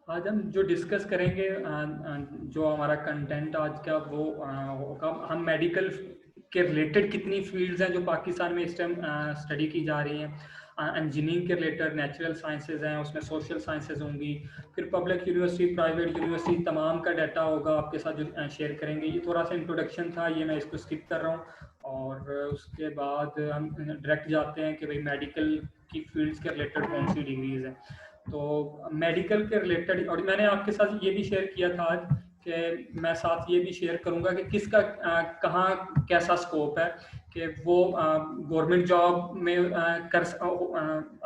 आज हम जो डिस्कस करेंगे जो हमारा कंटेंट आज का वो होगा, हम मेडिकल के रिलेटेड कितनी फील्ड्स हैं जो पाकिस्तान में इस टाइम स्टडी की जा रही हैं। इंजीनियरिंग के रिलेटेड नेचुरल साइंसेज हैं, उसमें सोशल साइंसेज होंगी, फिर पब्लिक यूनिवर्सिटी, प्राइवेट यूनिवर्सिटी, तमाम का डाटा होगा आपके साथ जो शेयर करेंगे। ये थोड़ा सा इंट्रोडक्शन था, ये मैं इसको स्किप कर रहा हूँ। और उसके बाद हम डायरेक्ट जाते हैं कि भाई मेडिकल की फील्ड्स के रिलेटेड कौन सी डिग्रीज हैं। तो मेडिकल के रिलेटेड, और मैंने आपके साथ ये भी शेयर किया था आज कि मैं साथ ये भी शेयर करूंगा कि किसका कहाँ कैसा स्कोप है कि वो गवर्नमेंट जॉब में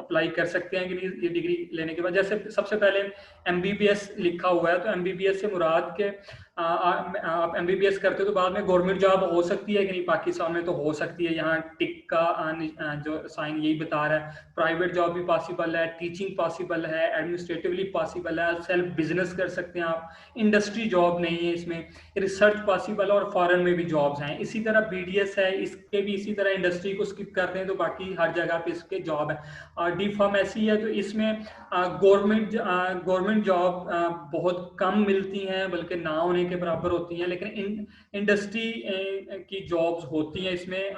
अप्लाई कर सकते हैं कि नहीं ये डिग्री लेने के बाद। जैसे सबसे पहले एमबीबीएस लिखा हुआ है, तो एमबीबीएस से मुराद के आप एमबीबीएस करते हो तो बाद में गवर्नमेंट जॉब हो सकती है कि नहीं पाकिस्तान में, तो हो सकती है। यहाँ टिक का जो साइन यही बता रहा है। प्राइवेट जॉब भी पॉसिबल है, टीचिंग पॉसिबल है, एडमिनिस्ट्रेटिवली पॉसिबल है, सेल्फ बिजनेस कर सकते हैं आप, इंडस्ट्री जॉब नहीं है इसमें, रिसर्च पॉसिबल है, और फॉरेन में भी जॉब्स हैं। इसी तरह बीडीएस है, इसके भी इसी तरह इंडस्ट्री को स्किप करते हैं तो बाकी हर जगह पे इसके जॉब है। और डी फार्मेसी है, तो इसमें गवर्नमेंट जॉब बहुत कम मिलती हैं, बल्कि ना होने के बराबर होती हैं, लेकिन इंडस्ट्री की जॉब्स होती हैं इसमें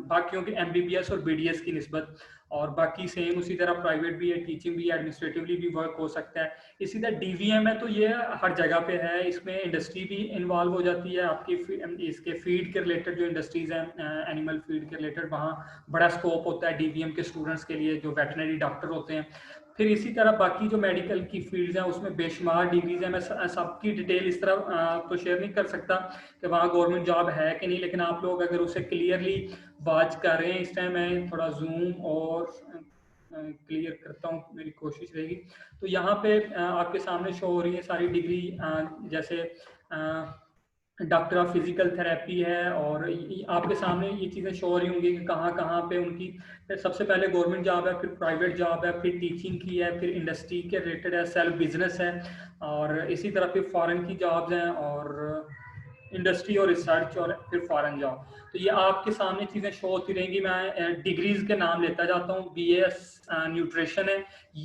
बाकियों के एमबीबीएस और बीडीएस की निस्बत। और बाकी सेम उसी तरह प्राइवेट भी है, टीचिंग भी है, एडमिनिस्ट्रेटिवली भी वर्क हो सकता है। इसी तरह डीवीएम है, तो ये हर जगह पे है, इसमें इंडस्ट्री भी इन्वॉल्व हो जाती है आपकी इसके फीड के रिलेटेड जो इंडस्ट्रीज हैं, एनिमल फीड के रिलेटेड, वहाँ बड़ा स्कोप होता है डीवीएम के स्टूडेंट्स के लिए जो वेटनरी डॉक्टर होते हैं। फिर इसी तरह बाकी जो मेडिकल की फील्ड्स हैं उसमें बेशुमार डिग्रीज हैं। मैं सबकी डिटेल इस तरह तो शेयर नहीं कर सकता कि वहाँ गवर्नमेंट जॉब है कि नहीं, लेकिन आप लोग अगर उसे क्लियरली वॉच कर रहे हैं, इस टाइम मैं थोड़ा जूम और क्लियर करता हूँ, मेरी कोशिश रहेगी। तो यहाँ पे आपके सामने शो हो रही है सारी डिग्री, जैसे डॉक्टर ऑफ फिजिकल थेरेपी है, और आपके सामने ये चीज़ें शो हो रही होंगी कि कहाँ कहाँ पे उनकी सबसे पहले गवर्नमेंट जॉब है, फिर प्राइवेट जॉब है, फिर टीचिंग की है, फिर इंडस्ट्री के रिलेटेड है, सेल्फ बिजनेस है, और इसी तरह फिर फॉरेन की जॉब्स हैं, और इंडस्ट्री और रिसर्च, और फिर फॉरेन जॉब। तो ये आपके सामने चीज़ें शो होती रहेंगी। मैं डिग्रीज के नाम लेता जाता हूँ। बीएस न्यूट्रिशन है,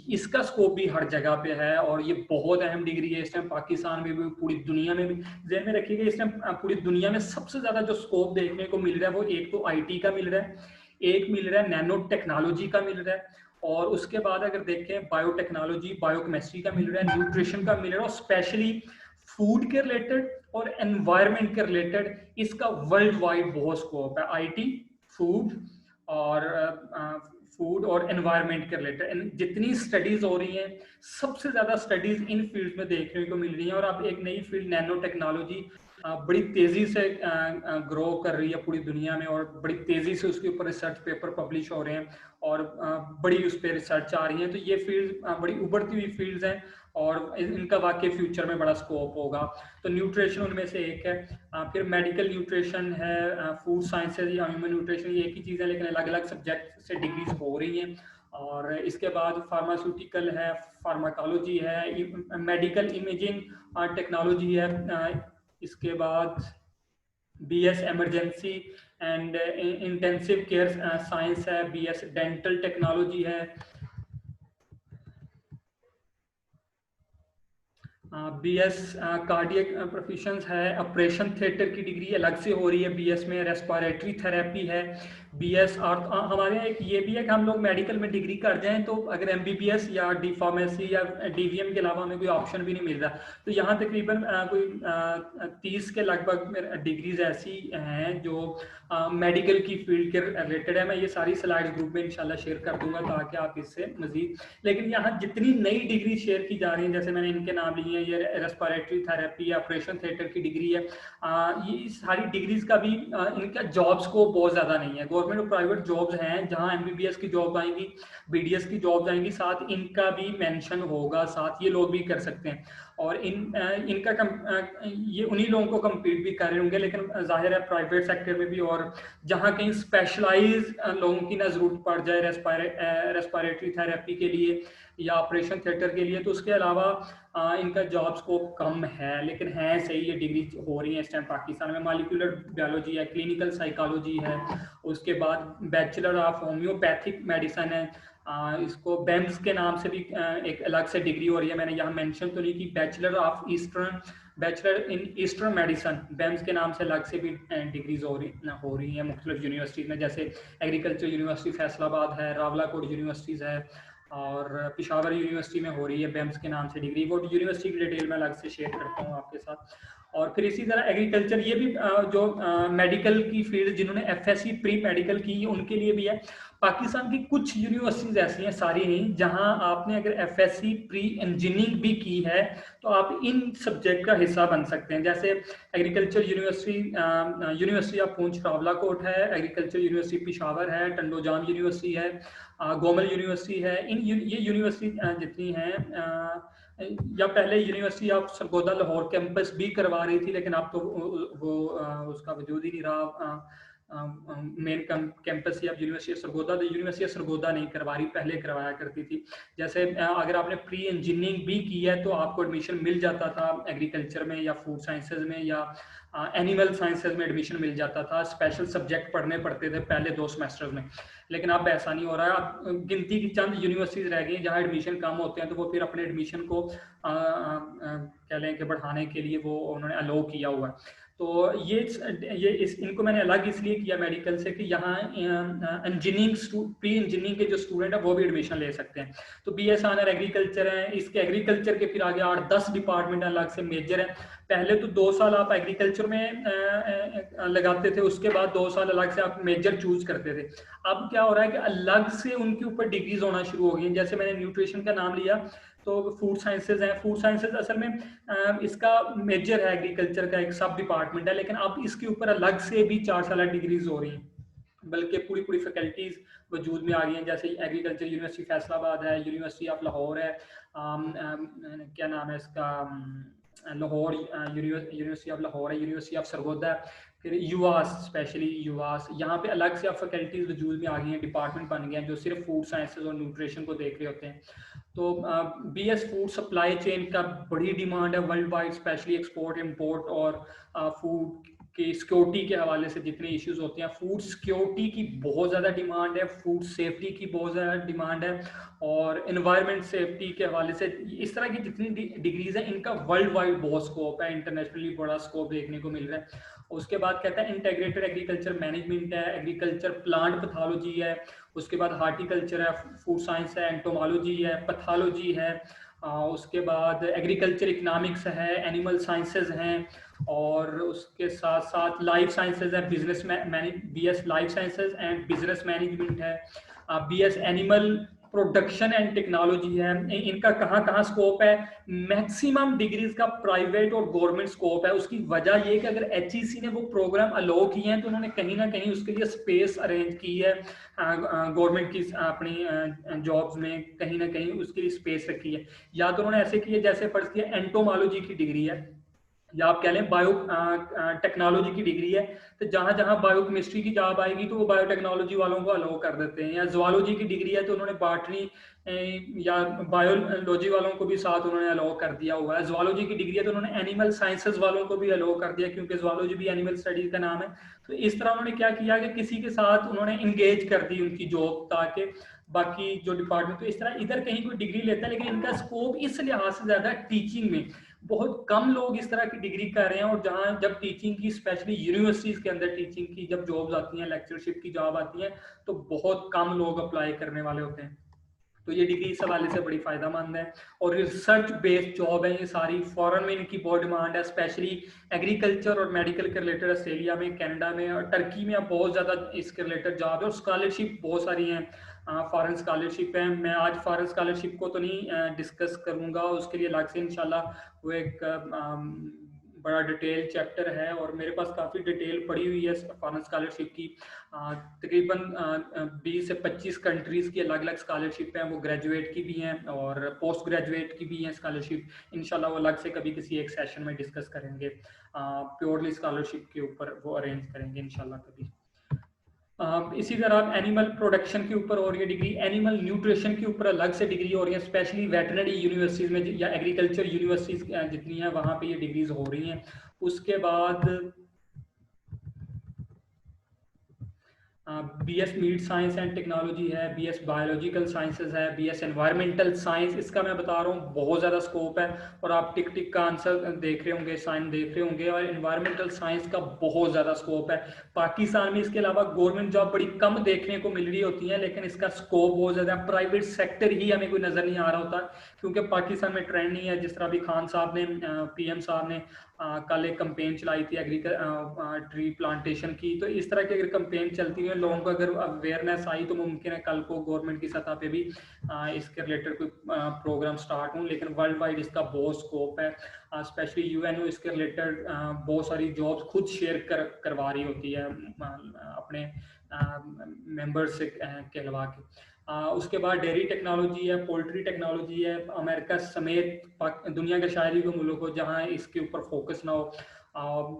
इसका स्कोप भी हर जगह पे है, और ये बहुत अहम डिग्री है इस टाइम पाकिस्तान में भी, पूरी दुनिया में भी। ध्यान में रखिएगा, इस टाइम पूरी दुनिया में सबसे ज़्यादा जो स्कोप देखने को मिल रहा है वो एक तो आईटी का मिल रहा है, एक मिल रहा है नैनो टेक्नोलॉजी का मिल रहा है, और उसके बाद अगर देखें बायोटेक्नोलॉजी, बायोकेमिस्ट्री का मिल रहा है, न्यूट्रिशन का मिल रहा है, और स्पेशली फूड के रिलेटेड और एनवायरनमेंट के रिलेटेड इसका वर्ल्ड वाइड बहुत स्कोप है। आईटी, फूड और फूड और एनवायरनमेंट के रिलेटेड जितनी स्टडीज हो रही हैं, सबसे ज्यादा स्टडीज इन फील्ड में देखने को मिल रही हैं। और अब एक नई फील्ड नैनो टेक्नोलॉजी बड़ी तेजी से ग्रो कर रही है पूरी दुनिया में, और बड़ी तेजी से उसके ऊपर रिसर्च पेपर पब्लिश हो रहे हैं, और बड़ी उस पर रिसर्च आ रही है। तो ये फील्ड बड़ी उभरती हुई फील्ड्स हैं, और इनका वाकई फ्यूचर में बड़ा स्कोप होगा। तो न्यूट्रिशन उनमें से एक है। फिर मेडिकल न्यूट्रिशन है, फूड साइंसेज या ह्यूमन न्यूट्रिशन, ये एक ही चीज़ है लेकिन अलग अलग सब्जेक्ट से डिग्रीज हो रही हैं। और इसके बाद फार्मास्यूटिकल है, फार्माकोलॉजी है, मेडिकल इमेजिंग टेक्नोलॉजी है, इसके बाद BS emergency and intensive care science है, बीएस डेंटल टेक्नोलॉजी है, बीएस कार्डियक प्रोफेशंस है, ऑपरेशन थिएटर की डिग्री अलग से हो रही है बीएस में, रेस्पिरेटरी थेरेपी है बीएस। और हमारे यहाँ एक ये भी है कि हम लोग मेडिकल में डिग्री कर जाएं तो अगर एमबीबीएस या डी फार्मेसी या डीवीएम के अलावा हमें कोई ऑप्शन भी नहीं मिल रहा। तो यहाँ तकरीबन कोई 30 के लगभग डिग्रीज ऐसी हैं जो मेडिकल की फील्ड के रिलेटेड है। मैं ये सारी स्लाइड्स ग्रुप में इंशाल्लाह शेयर कर दूंगा ताकि आप इससे मजीद, लेकिन यहाँ जितनी नई डिग्री शेयर की जा रही है, जैसे मैंने इनके नाम लिए हैं, ये रेस्पिरेटरी थेरेपी, ऑपरेशन थिएटर की डिग्री है, ये सारी डिग्रीज का भी इनका जॉब्स को बहुत ज़्यादा नहीं है। गवर्नमेंट और प्राइवेट जॉब्स हैं जहाँ एमबीबीएस की जॉब आएंगी, बीडीएस की जॉब्स आएंगी, साथ इनका भी मेंशन होगा, साथ ये लोग भी कर सकते हैं। और इनका ये उन्हीं लोगों को कम्पीट भी कर रहे होंगे, लेकिन जाहिर है प्राइवेट सेक्टर में भी, और जहाँ कहीं स्पेशलाइज लोगों की ना जरूरत पड़ जाए रेस्पिरेटरी थेरेपी के लिए या ऑपरेशन थिएटर के लिए, तो उसके अलावा इनका जॉब स्कोप कम है। लेकिन है सही, ये डिग्री हो रही है इस टाइम पाकिस्तान में। मॉलिक्यूलर बायोलॉजी है, क्लिनिकल साइकोलॉजी है, उसके बाद बैचलर ऑफ होम्योपैथिक मेडिसिन है, इसको बेम्स के नाम से भी एक अलग से डिग्री हो रही है। मैंने यहाँ मेंशन तो नहीं की, बैचलर इन ईस्टर्न मेडिसिन, बेम्स के नाम से अलग से भी डिग्रीज हो रही हैं मुख्तलिफ यूनिवर्सिटीज़ में, जैसे एग्रीकल्चर यूनिवर्सिटी फैसलाबाद है, रावलाकोट यूनिवर्सिटीज़ है, और पिशावर यूनिवर्सिटी में हो रही है बेम्स के नाम से डिग्री। वो यूनिवर्सिटी की डिटेल में अलग से शेयर करता हूँ आपके साथ। और फिर इसी तरह एग्रीकल्चर, ये भी जो मेडिकल की फील्ड जिन्होंने एफएससी प्री मेडिकल की उनके लिए भी है। पाकिस्तान की कुछ यूनिवर्सिटीज ऐसी हैं, सारी नहीं, जहां आपने अगर एफएससी प्री इंजीनियरिंग भी की है तो आप इन सब्जेक्ट का हिस्सा बन सकते हैं। जैसे एग्रीकल्चर यूनिवर्सिटी ऑफ पूंछ रावलाकोट है, एग्रीकल्चर यूनिवर्सिटी पिशावर है, टंडोजाम यूनिवर्सिटी है, गोमल यूनिवर्सिटी है। ये यूनिवर्सिटी जितनी हैं, या पहले university of Sargodha Lahore campus भी करवा रही थी, लेकिन अब तो वो उसका वजूद ही नहीं रहा। मेन कैंपस ही अब यूनिवर्सिटी ऑफ सरगोदा नहीं करवा रही, पहले करवाया करती थी। जैसे अगर आपने प्री इंजीनियरिंग भी की है तो आपको एडमिशन मिल जाता था एग्रीकल्चर में या फूड साइंसेज में या एनिमल साइंसेज में एडमिशन मिल जाता था। स्पेशल सब्जेक्ट पढ़ने पड़ते थे पहले 2 सेमेस्टर में, लेकिन अब ऐसा नहीं हो रहा है। अब गिनती की चंद यूनिवर्सिटीज रह गई जहाँ एडमिशन कम होते हैं, तो वो फिर अपने एडमिशन को कह लें कि बढ़ाने के लिए वो उन्होंने अलाउ किया हुआ है। तो इनको मैंने अलग इसलिए किया मेडिकल से कि यहाँ इंजीनियरिंग प्री इंजीनियरिंग के जो स्टूडेंट है वो भी एडमिशन ले सकते हैं। तो बीएस ऑनर एग्रीकल्चर है, इसके एग्रीकल्चर के फिर आगे 8-10 डिपार्टमेंट अलग से मेजर है। पहले तो 2 साल आप एग्रीकल्चर में लगाते थे, उसके बाद 2 साल अलग से आप मेजर चूज करते थे। अब क्या हो रहा है कि अलग से उनके ऊपर डिग्रीज होना शुरू हो गई। जैसे मैंने न्यूट्रिशन का नाम लिया, तो फूड साइंसेज है। फूड साइंसेज असल में इसका मेजर है, एग्रीकल्चर का एक सब डिपार्टमेंट है, लेकिन अब इसके ऊपर अलग से भी 4 साल डिग्रीज हो रही हैं, बल्कि पूरी फैकल्टीज वजूद में आ गई हैं। जैसे एग्रीकल्चर यूनिवर्सिटी फैसलाबाद है, यूनिवर्सिटी ऑफ लाहौर है, क्या नाम है इसका, लाहौर यूनिवर्सिटी ऑफ लाहौर है, यूनिवर्सिटी ऑफ सरगोदा है, फिर यूआस, स्पेशली यूआस, यहाँ पे अलग से अब फैकल्टीज वजूद में आ गई हैं, डिपार्टमेंट बन गए हैं जो सिर्फ फूड साइंसेज और न्यूट्रिशन को देख रहे होते हैं। तो बीएस फूड सप्लाई चेन का बड़ी डिमांड है world wide, specially export import और फूड की सिक्योरिटी के हवाले से जितने इश्यूज होते हैं। फूड सिक्योरिटी की बहुत ज़्यादा डिमांड है, फूड सेफ्टी की बहुत ज़्यादा डिमांड है, और एनवायरनमेंट सेफ्टी के हवाले से इस तरह की जितनी डिग्रीज हैं इनका वर्ल्ड वाइड बहुत स्कोप है, इंटरनेशनली बड़ा स्कोप देखने को मिल रहा है। उसके बाद कहता है इंटीग्रेटेड एग्रीकल्चर मैनेजमेंट है, एग्रीकल्चर प्लांट पैथोलॉजी है, उसके बाद हार्टिकल्चर है, फूड साइंस है, एंटोमोलॉजी है, पैथोलॉजी है, उसके बाद एग्रीकल्चर इकोनॉमिक्स है, एनिमल साइंसेज हैं, और उसके साथ साथ लाइफ साइंसेज है, BS life sciences and business management है, BS animal production and technology है। इनका कहाँ स्कोप है? मैक्सिमम डिग्रीज का प्राइवेट और गवर्नमेंट स्कोप है। उसकी वजह ये कि अगर एचईसी ने वो प्रोग्राम अलाउ किए हैं तो उन्होंने कहीं ना कहीं उसके लिए स्पेस अरेंज की है, गवर्नमेंट की अपनी जॉब्स में कहीं ना कहीं उसके लिए स्पेस रखी है। या तो उन्होंने ऐसे किया जैसे फर्ज किया एंटोमोलॉजी की डिग्री है, या आप कह लें बायो टेक्नोलॉजी की डिग्री है, तो जहां जहां बायोकेमिस्ट्री की जॉब आएगी तो वो बायोटेक्नोलॉजी वालों को अलाउ कर देते हैं। या जुआलॉजी की डिग्री है तो उन्होंने बॉटनी या बायोलॉजी वालों को भी साथ उन्होंने अलाउ कर दिया हुआ है। जुआलॉजी की डिग्री है तो उन्होंने एनिमल साइंसेज वालों को भी अलाउ कर दिया, क्योंकि जुआलॉजी भी एनिमल स्टडीज का नाम है। तो इस तरह उन्होंने क्या किया कि किसी के साथ उन्होंने इंगेज कर दी उनकी जॉब, ताकि बाकी जो डिपार्टमेंट, तो इस तरह इधर कहीं कोई डिग्री लेता है, लेकिन इनका स्कोप इस लिहाज से ज्यादा टीचिंग में, बहुत कम लोग इस तरह की डिग्री कर रहे हैं। और जहां जब टीचिंग की, स्पेशली यूनिवर्सिटीज के अंदर टीचिंग की जब जॉब्स आती हैं, लेक्चरशिप की जॉब आती है, तो बहुत कम लोग अप्लाई करने वाले होते हैं। तो ये डिग्री इस हवाले से बड़ी फायदेमंद है। और रिसर्च बेस्ड जॉब है ये सारी, फॉरेन में इनकी बहुत डिमांड है, स्पेशली एग्रीकल्चर और मेडिकल के रिलेटेड ऑस्ट्रेलिया में, कनाडा में और टर्की में अब बहुत ज़्यादा इसके रिलेटेड जॉब है। और स्कॉलरशिप बहुत सारी हैं, फॉरेन स्कॉलरशिप है। मैं आज फॉरेन स्कॉलरशिप को तो नहीं डिस्कस करूँगा, उसके लिए अलग से इंशाल्लाह वो एक बड़ा डिटेल चैप्टर है, और मेरे पास काफ़ी डिटेल पड़ी हुई है फॉरेन स्कॉलरशिप की। तकरीबन 20 से 25 कंट्रीज़ की अलग अलग स्कॉलरशिप हैं, वो ग्रेजुएट की भी हैं और पोस्ट ग्रेजुएट की भी हैं स्कॉलरशिप। इंशाल्लाह वो अलग से कभी किसी एक सेशन में डिस्कस करेंगे, प्योरली स्कॉलरशिप के ऊपर वो अरेंज करेंगे इंशाल्लाह कभी। इसी तरह आप एनिमल प्रोडक्शन के ऊपर हो रही है डिग्री, एनिमल न्यूट्रिशन के ऊपर अलग से डिग्री हो रही है, स्पेशली वेटरनरी यूनिवर्सिटीज़ में या एग्रीकल्चर यूनिवर्सिटीज़ जितनी हैं वहाँ पे ये डिग्रीज हो रही हैं। उसके बाद BS meat science and technology है, BS बायोलॉजिकल साइंसेज है, BS एनवायरमेंटल साइंस, इसका मैं बता रहा हूँ बहुत ज़्यादा स्कोप है। और आप टिक टिक का आंसर देख रहे होंगे, साइन देख रहे होंगे, और एनवायरमेंटल साइंस का बहुत ज़्यादा स्कोप है। पाकिस्तान में इसके अलावा गवर्नमेंट जॉब बड़ी कम देखने को मिल रही होती है, लेकिन इसका स्कोप बहुत ज़्यादा है। प्राइवेट सेक्टर ही हमें कोई नज़र नहीं आ रहा होता, क्योंकि पाकिस्तान में ट्रेंड नहीं है। जिस तरह अभी खान साहब ने, PM साहब ने कल एक कंपेन चलाई थी ट्री प्लांटेशन की, तो इस तरह की अगर कंपेन चलती है, लोगों को अगर अवेयरनेस आई, तो मुमकिन है कल को गवर्नमेंट की सतह पे भी इसके रिलेटेड कोई प्रोग्राम स्टार्ट हों। लेकिन वर्ल्ड वाइड इसका बहुत स्कोप है। स्पेशली UNO इसके रिलेटेड बहुत सारी जॉब्स खुद शेयर करवा रही होती है अपने मेंबर्स से कहलवा के। उसके बाद डेयरी टेक्नोलॉजी है, पोल्ट्री टेक्नोलॉजी है। अमेरिका समेत दुनिया के शायद ही कोई मुल्क हो जहाँ इसके ऊपर फोकस ना हो।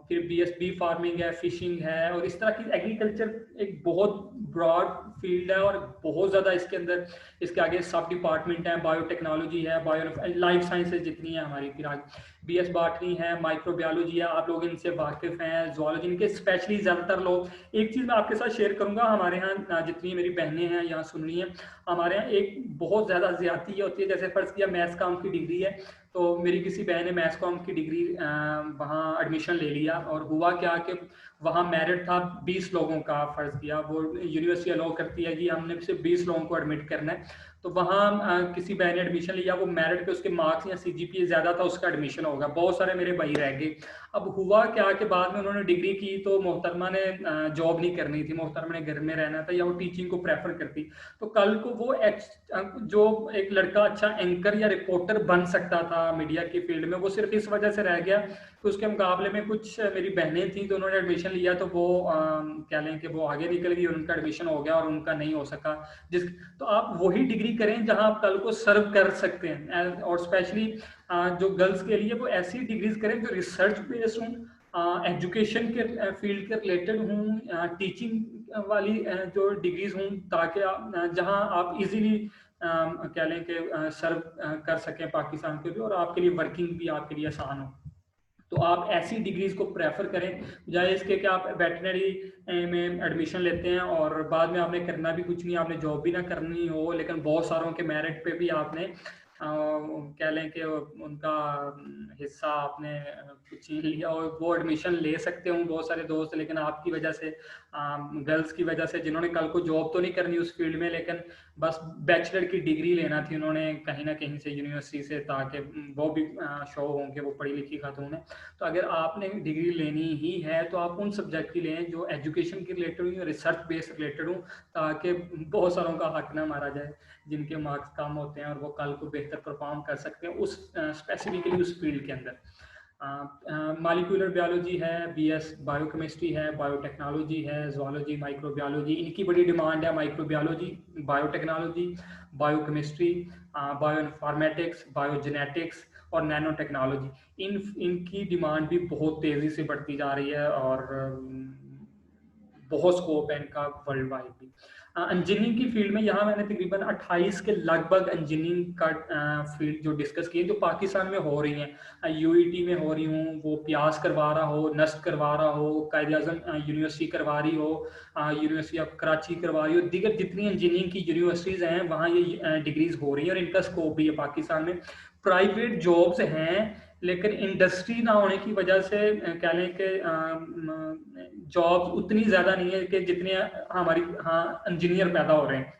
फिर BSB फार्मिंग है, फिशिंग है, और इस तरह की एग्रीकल्चर एक बहुत ब्रॉड फील्ड है, और बहुत ज़्यादा इसके अंदर इसके आगे सब डिपार्टमेंट है। बायोटेक्नोलॉजी है, बायो लाइफ साइंसेज जितनी है हमारी, फिर आगे BS बॉटनी है, माइक्रोबायोलॉजी है, आप लोग इनसे वाकिफ़ हैं। जूलॉजी इनके स्पेशली ज़्यादातर लोग, एक चीज़ मैं आपके साथ शेयर करूंगा, हमारे यहाँ जितनी मेरी बहनें हैं यहाँ सुन रही हैं, हमारे यहाँ एक बहुत ज़्यादा ज्यादती होती है। जैसे फर्ज किया मैथ्स कॉम की डिग्री है, तो मेरी किसी बहन ने मैथ्स कॉम की डिग्री वहाँ एडमिशन ले लिया, और हुआ क्या कि वहाँ मेरिट था 20 लोगों का। फर्ज किया वो यूनिवर्सिटी अलाउ करती है कि हमने सिर्फ 20 लोगों को एडमिट करना है, तो वहाँ किसी बहन ने एडमिशन लिया, वो मेरिट पे उसके मार्क्स या CGPA ज़्यादा था, उसका एडमिशन होगा। बहुत सारे मेरे भाई रह गए। अब हुआ क्या कि बाद में उन्होंने डिग्री की, तो मोहतरमा ने जॉब नहीं करनी थी, मोहतरमा ने घर में रहना था, या वो टीचिंग को प्रेफर करती। तो कल को वो जो एक लड़का अच्छा एंकर या रिपोर्टर बन सकता था मीडिया की फील्ड में, वो सिर्फ इस वजह से रह गया कि उसके मुकाबले में कुछ मेरी बहनें थी, तो उन्होंने एडमिशन लिया, तो वो कह लें कि वो आगे निकल गई, उनका एडमिशन हो गया और उनका नहीं हो सका। तो आप वही डिग्री करें जहां आप कल को सर्व कर सकते हैं। और स्पेशली जो गर्ल्स के लिए वो ऐसी डिग्रीज करें जो रिसर्च बेस्ड हों, एजुकेशन के फील्ड के रिलेटेड हों, टीचिंग वाली जो डिग्रीज हों, ताकि जहां आप इजीली कह लें कि सर्व कर सकें पाकिस्तान के लिए, और आपके लिए वर्किंग भी आपके लिए आसान हो। तो आप ऐसी डिग्रीज को प्रेफर करें, बजाय इसके कि आप वेटनरी में एडमिशन लेते हैं और बाद में आपने करना भी कुछ नहीं, आपने जॉब भी ना करनी हो, लेकिन बहुत सारों के मेरिट पे भी आपने कह लें कि उनका हिस्सा आपने कुछ छीन लिया, और वो एडमिशन ले सकते हों बहुत सारे दोस्त, लेकिन आपकी वजह से, गर्ल्स की वजह से, जिन्होंने कल को जॉब तो नहीं करनी उस फील्ड में, लेकिन बस बैचलर की डिग्री लेना थी उन्होंने कहीं ना कहीं से यूनिवर्सिटी से, ताकि वो भी शो हों कि वो पढ़ी लिखी खातून है। तो अगर आपने डिग्री लेनी ही है, तो आप उन सब्जेक्ट की लें जो एजुकेशन के रिलेटेड हो, रिसर्च बेस्ड रिलेटेड हो, ताकि बहुत सारों का हक ना मारा जाए जिनके मार्क्स कम होते हैं और वो कल को बेहतर परफॉर्म कर सकते हैं उस स्पेसिफिकली उस फील्ड के अंदर। मालिकुलर बायोलॉजी है, BS बायोकेमिस्ट्री है, बायोटेक्नोलॉजी है, जूलॉजी, माइक्रोबायोलॉजी, इनकी बड़ी डिमांड है। माइक्रोबायोलॉजी, बायोटेक्नोलॉजी, बायोकेमिस्ट्री, बायोइन्फॉर्मेटिक्स, बायोजेनेटिक्स और नैनो टेक्नोलॉजी, इनकी डिमांड भी बहुत तेज़ी से बढ़ती जा रही है, और बहुत स्कोप है इनका वर्ल्ड वाइड भी। इंजीनियरिंग की फील्ड में यहाँ मैंने तकरीबन 28 के लगभग इंजीनियरिंग का फील्ड जो डिस्कस की है, जो पाकिस्तान में हो रही हैं। UET में हो रही हूँ, वो प्यास करवा रहा हो, नस्ट करवा रहा हो, कायद-ए-आज़म यूनिवर्सिटी करवा रही हो, यूनिवर्सिटी ऑफ कराची करवा रही हो, दीगर जितनी इंजीनियरिंग की यूनिवर्सिटीज़ हैं वहाँ ये डिग्रीज हो रही हैं, और इनका स्कोप भी है पाकिस्तान में। प्राइवेट जॉब्स हैं, लेकिन इंडस्ट्री ना होने की वजह से कह लें कि जॉब उतनी ज़्यादा नहीं है कि जितने हमारी इंजीनियर पैदा हो रहे हैं।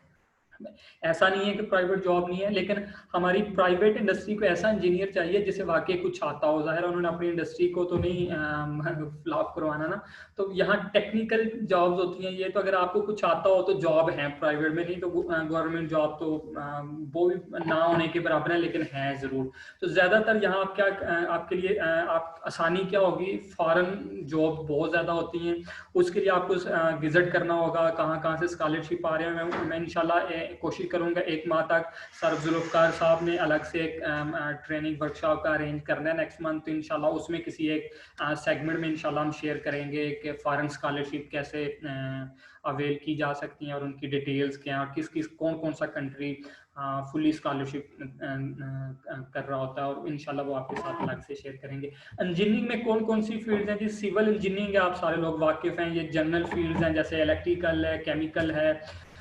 ऐसा नहीं है कि प्राइवेट जॉब नहीं है, लेकिन हमारी प्राइवेट इंडस्ट्री को ऐसा इंजीनियर चाहिए जिसे वाकई कुछ आता हो। ज़ाहिर है उन्होंने अपनी इंडस्ट्री को तो नहीं फ्लॉप करवाना ना, तो यहाँ टेक्निकल जॉब्स होती हैं ये, तो अगर आपको कुछ आता हो तो जॉब है प्राइवेट में, नहीं तो गवर्नमेंट जॉब तो वो भी ना होने के बराबर है, लेकिन है ज़रूर। तो ज़्यादातर यहाँ आप क्या आपके लिए आप आसानी क्या होगी, फॉरेन जॉब बहुत ज़्यादा होती हैं, उसके लिए आपको विजिट करना होगा कहाँ कहाँ से स्कॉलरशिप आ रहे हैं। मैं इंशाल्लाह मैं कोशिश करूंगा 1 माह तक सर जुल्फ़कार साहब ने अलग से एक ट्रेनिंग वर्कशॉप का अरेंज करना है नेक्स्ट मंथ, तो इंशाल्लाह उसमें किसी एक सेगमेंट में इंशाल्लाह हम शेयर करेंगे कि फॉरेन स्कॉलरशिप कैसे अवेल की जा सकती हैं और उनकी डिटेल्स क्या हैं और किस किस कौन कौन सा कंट्री फुली स्कॉलरशिप कर रहा होता है, और इंशाल्लाह वो आपके साथ अलग से शेयर करेंगे। इंजीनियरिंग में कौन कौन सी फील्ड्स हैं जी? सिविल इंजीनियरिंग है, आप सारे लोग वाकिफ हैं, ये जनरल फील्ड्स हैं जैसे इलेक्ट्रिकल है, केमिकल है,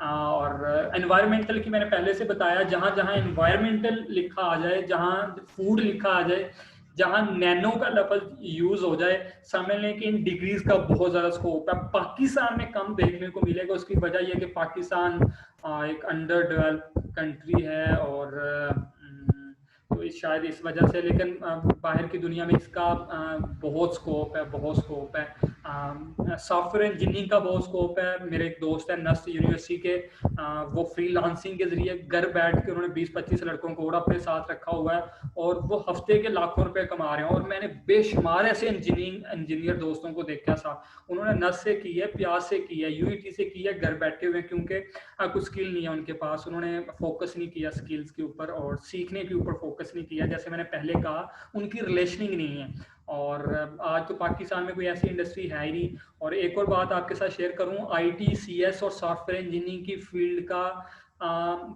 और एनवायरमेंटल की मैंने पहले से बताया, जहाँ जहाँ एनवायरमेंटल लिखा आ जाए, जहाँ फूड लिखा आ जाए, जहाँ नैनो का लफ्ज यूज हो जाए, समझ लें कि इन डिग्रीज का बहुत ज्यादा स्कोप है। पाकिस्तान में कम देखने को मिलेगा, उसकी वजह यह कि पाकिस्तान एक अंडर डेवलप कंट्री है, और तो शायद इस वजह से, लेकिन बाहर की दुनिया में इसका बहुत स्कोप है, बहुत स्कोप है। सॉफ्टवेयर इंजीनियरिंग का बहुत स्कोप है। मेरे एक दोस्त है नस्ट यूनिवर्सिटी के, वो फ्रीलांसिंग के जरिए घर बैठ के उन्होंने 20-25 लड़कों को और अपने साथ रखा हुआ है, और वो हफ्ते के लाखों रुपए कमा रहे हैं। और मैंने बेशुमार ऐसे इंजीनियर दोस्तों को देखा था, उन्होंने नस्ट से की है, प्याज से की है, यूईटी से की है, घर बैठे हुए, क्योंकि कुछ स्किल नहीं है उनके पास, उन्होंने फोकस नहीं किया स्किल्स के ऊपर और सीखने के ऊपर फोकस नहीं किया। जैसे मैंने पहले कहा, उनकी रिलेशनिंग नहीं है, और आज तो पाकिस्तान में कोई ऐसी इंडस्ट्री है ही नहीं। और एक और बात आपके साथ शेयर करूं, आईटी, सीएस और सॉफ्टवेयर इंजीनियरिंग की फील्ड का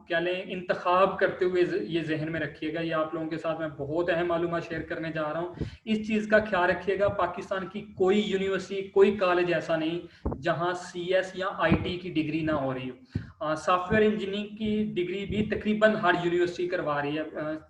क्या लें इंतखाब करते हुए ये जहन में रखिएगा, ये आप लोगों के साथ मैं बहुत अहम मालूमात शेयर करने जा रहा हूँ। इस चीज़ का ख्याल रखिएगा, पाकिस्तान की कोई यूनिवर्सिटी, कोई कॉलेज ऐसा नहीं जहाँ सीएस या आईटी की डिग्री ना हो रही हो। सॉफ्टवेयर इंजीनियरिंग की डिग्री भी तकरीबन हर यूनिवर्सिटी करवा रही है,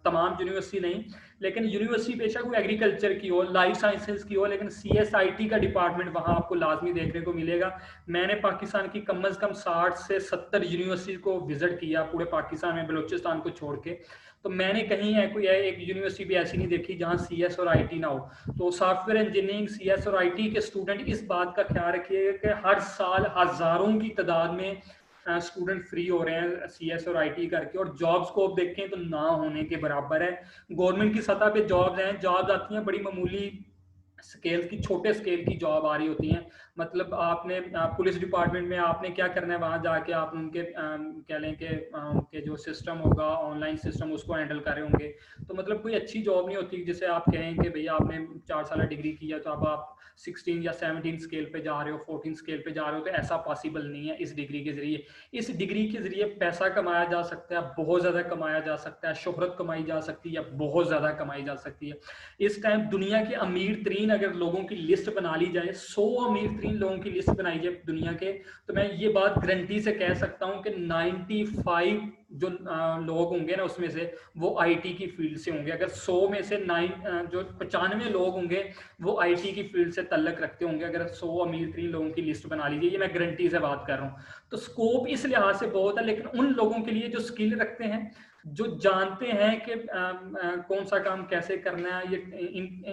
तमाम यूनिवर्सिटी नहीं, लेकिन यूनिवर्सिटी बेशक वो एग्रीकल्चर की हो, लाइफ साइंसेज की हो, लेकिन सीएसआईटी का डिपार्टमेंट वहाँ आपको लाजमी देखने को मिलेगा। मैंने पाकिस्तान की कम से कम 60 से 70 यूनिवर्सिटी को विजिट किया पूरे पाकिस्तान में, बलूचिस्तान को छोड़ के, तो मैंने कहीं है कोई एक यूनिवर्सिटी भी ऐसी नहीं देखी जहाँ सीएस और आईटी ना हो। तो सॉफ्टवेयर इंजीनियरिंग, सीएस और आईटी के स्टूडेंट इस बात का ख्याल रखिएगा कि हर साल हजारों की तादाद में स्टूडेंट फ्री हो रहे हैं सीएस और आईटी करके, और जॉब स्कोप देखें तो ना होने के बराबर है। गवर्नमेंट की सतह पे जॉब्स हैं, जॉब्स आती हैं बड़ी मामूली स्केल की, छोटे स्केल की जॉब आ रही होती हैं। मतलब आपने पुलिस डिपार्टमेंट में आपने क्या करना है, वहां जाके आप उनके कह लें कि उनके जो सिस्टम होगा, ऑनलाइन सिस्टम, उसको हैंडल कर रहे होंगे। तो मतलब कोई अच्छी जॉब नहीं होती जिसे आप कहें कि भैया आपने 4 साल डिग्री किया तो अब आप 16 या 17 स्केल पे जा रहे हो, 14 स्केल पे जा रहे हो, तो ऐसा पॉसिबल नहीं है। इस डिग्री के जरिए, इस डिग्री के जरिए पैसा कमाया जा सकता है, बहुत ज़्यादा कमाया जा सकता है, शोहरत कमाई जा सकती है, बहुत ज़्यादा कमाई जा सकती है। इस टाइम दुनिया के अमीर तरीन अगर लोगों की लिस्ट बना ली जाए, 100 अमीर तरीन लोगों की लिस्ट बनाई जाए दुनिया के, तो मैं ये बात गारंटी से कह सकता हूँ कि 95 जो लोग होंगे ना उसमें से, वो आईटी की फील्ड से होंगे। अगर 100 में से 95 लोग होंगे वो आईटी की फील्ड से तल्लक रखते होंगे, अगर 100 अमीर तरीन लोगों की लिस्ट बना लीजिए, ये मैं गारंटी से बात कर रहा हूँ। तो स्कोप इस लिहाज से बहुत है, लेकिन उन लोगों के लिए जो स्किल रखते हैं, जो जानते हैं कि कौन सा काम कैसे करना है, ये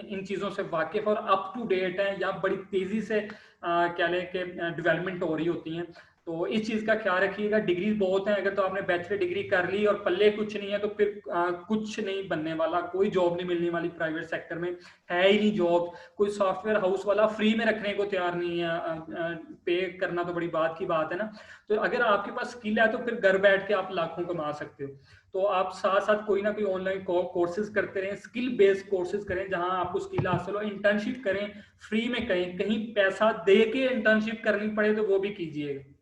इन चीज़ों से वाकिफ और अप टू डेट है, या बड़ी तेज़ी से क्या लें कि डेवलपमेंट हो रही होती हैं। तो इस चीज़ का ख्याल रखिएगा। डिग्री बहुत है, अगर तो आपने बैचलर डिग्री कर ली और पल्ले कुछ नहीं है, तो फिर कुछ नहीं बनने वाला, कोई जॉब नहीं मिलने वाली प्राइवेट सेक्टर में, है ही नहीं जॉब। कोई सॉफ्टवेयर हाउस वाला फ्री में रखने को तैयार नहीं है, पे करना तो बड़ी बात की बात है ना। तो अगर आपके पास स्किल है तो फिर घर बैठ के आप लाखों कमा सकते हो। तो आप साथ साथ कोई ना कोई ऑनलाइन कोर्सेज करते रहें, स्किल बेस्ड कोर्सेज करें जहां आपको स्किल हासिल हो, इंटर्नशिप करें फ्री में, कहीं कहीं पैसा दे के इंटर्नशिप करनी पड़े तो वो भी कीजिएगा।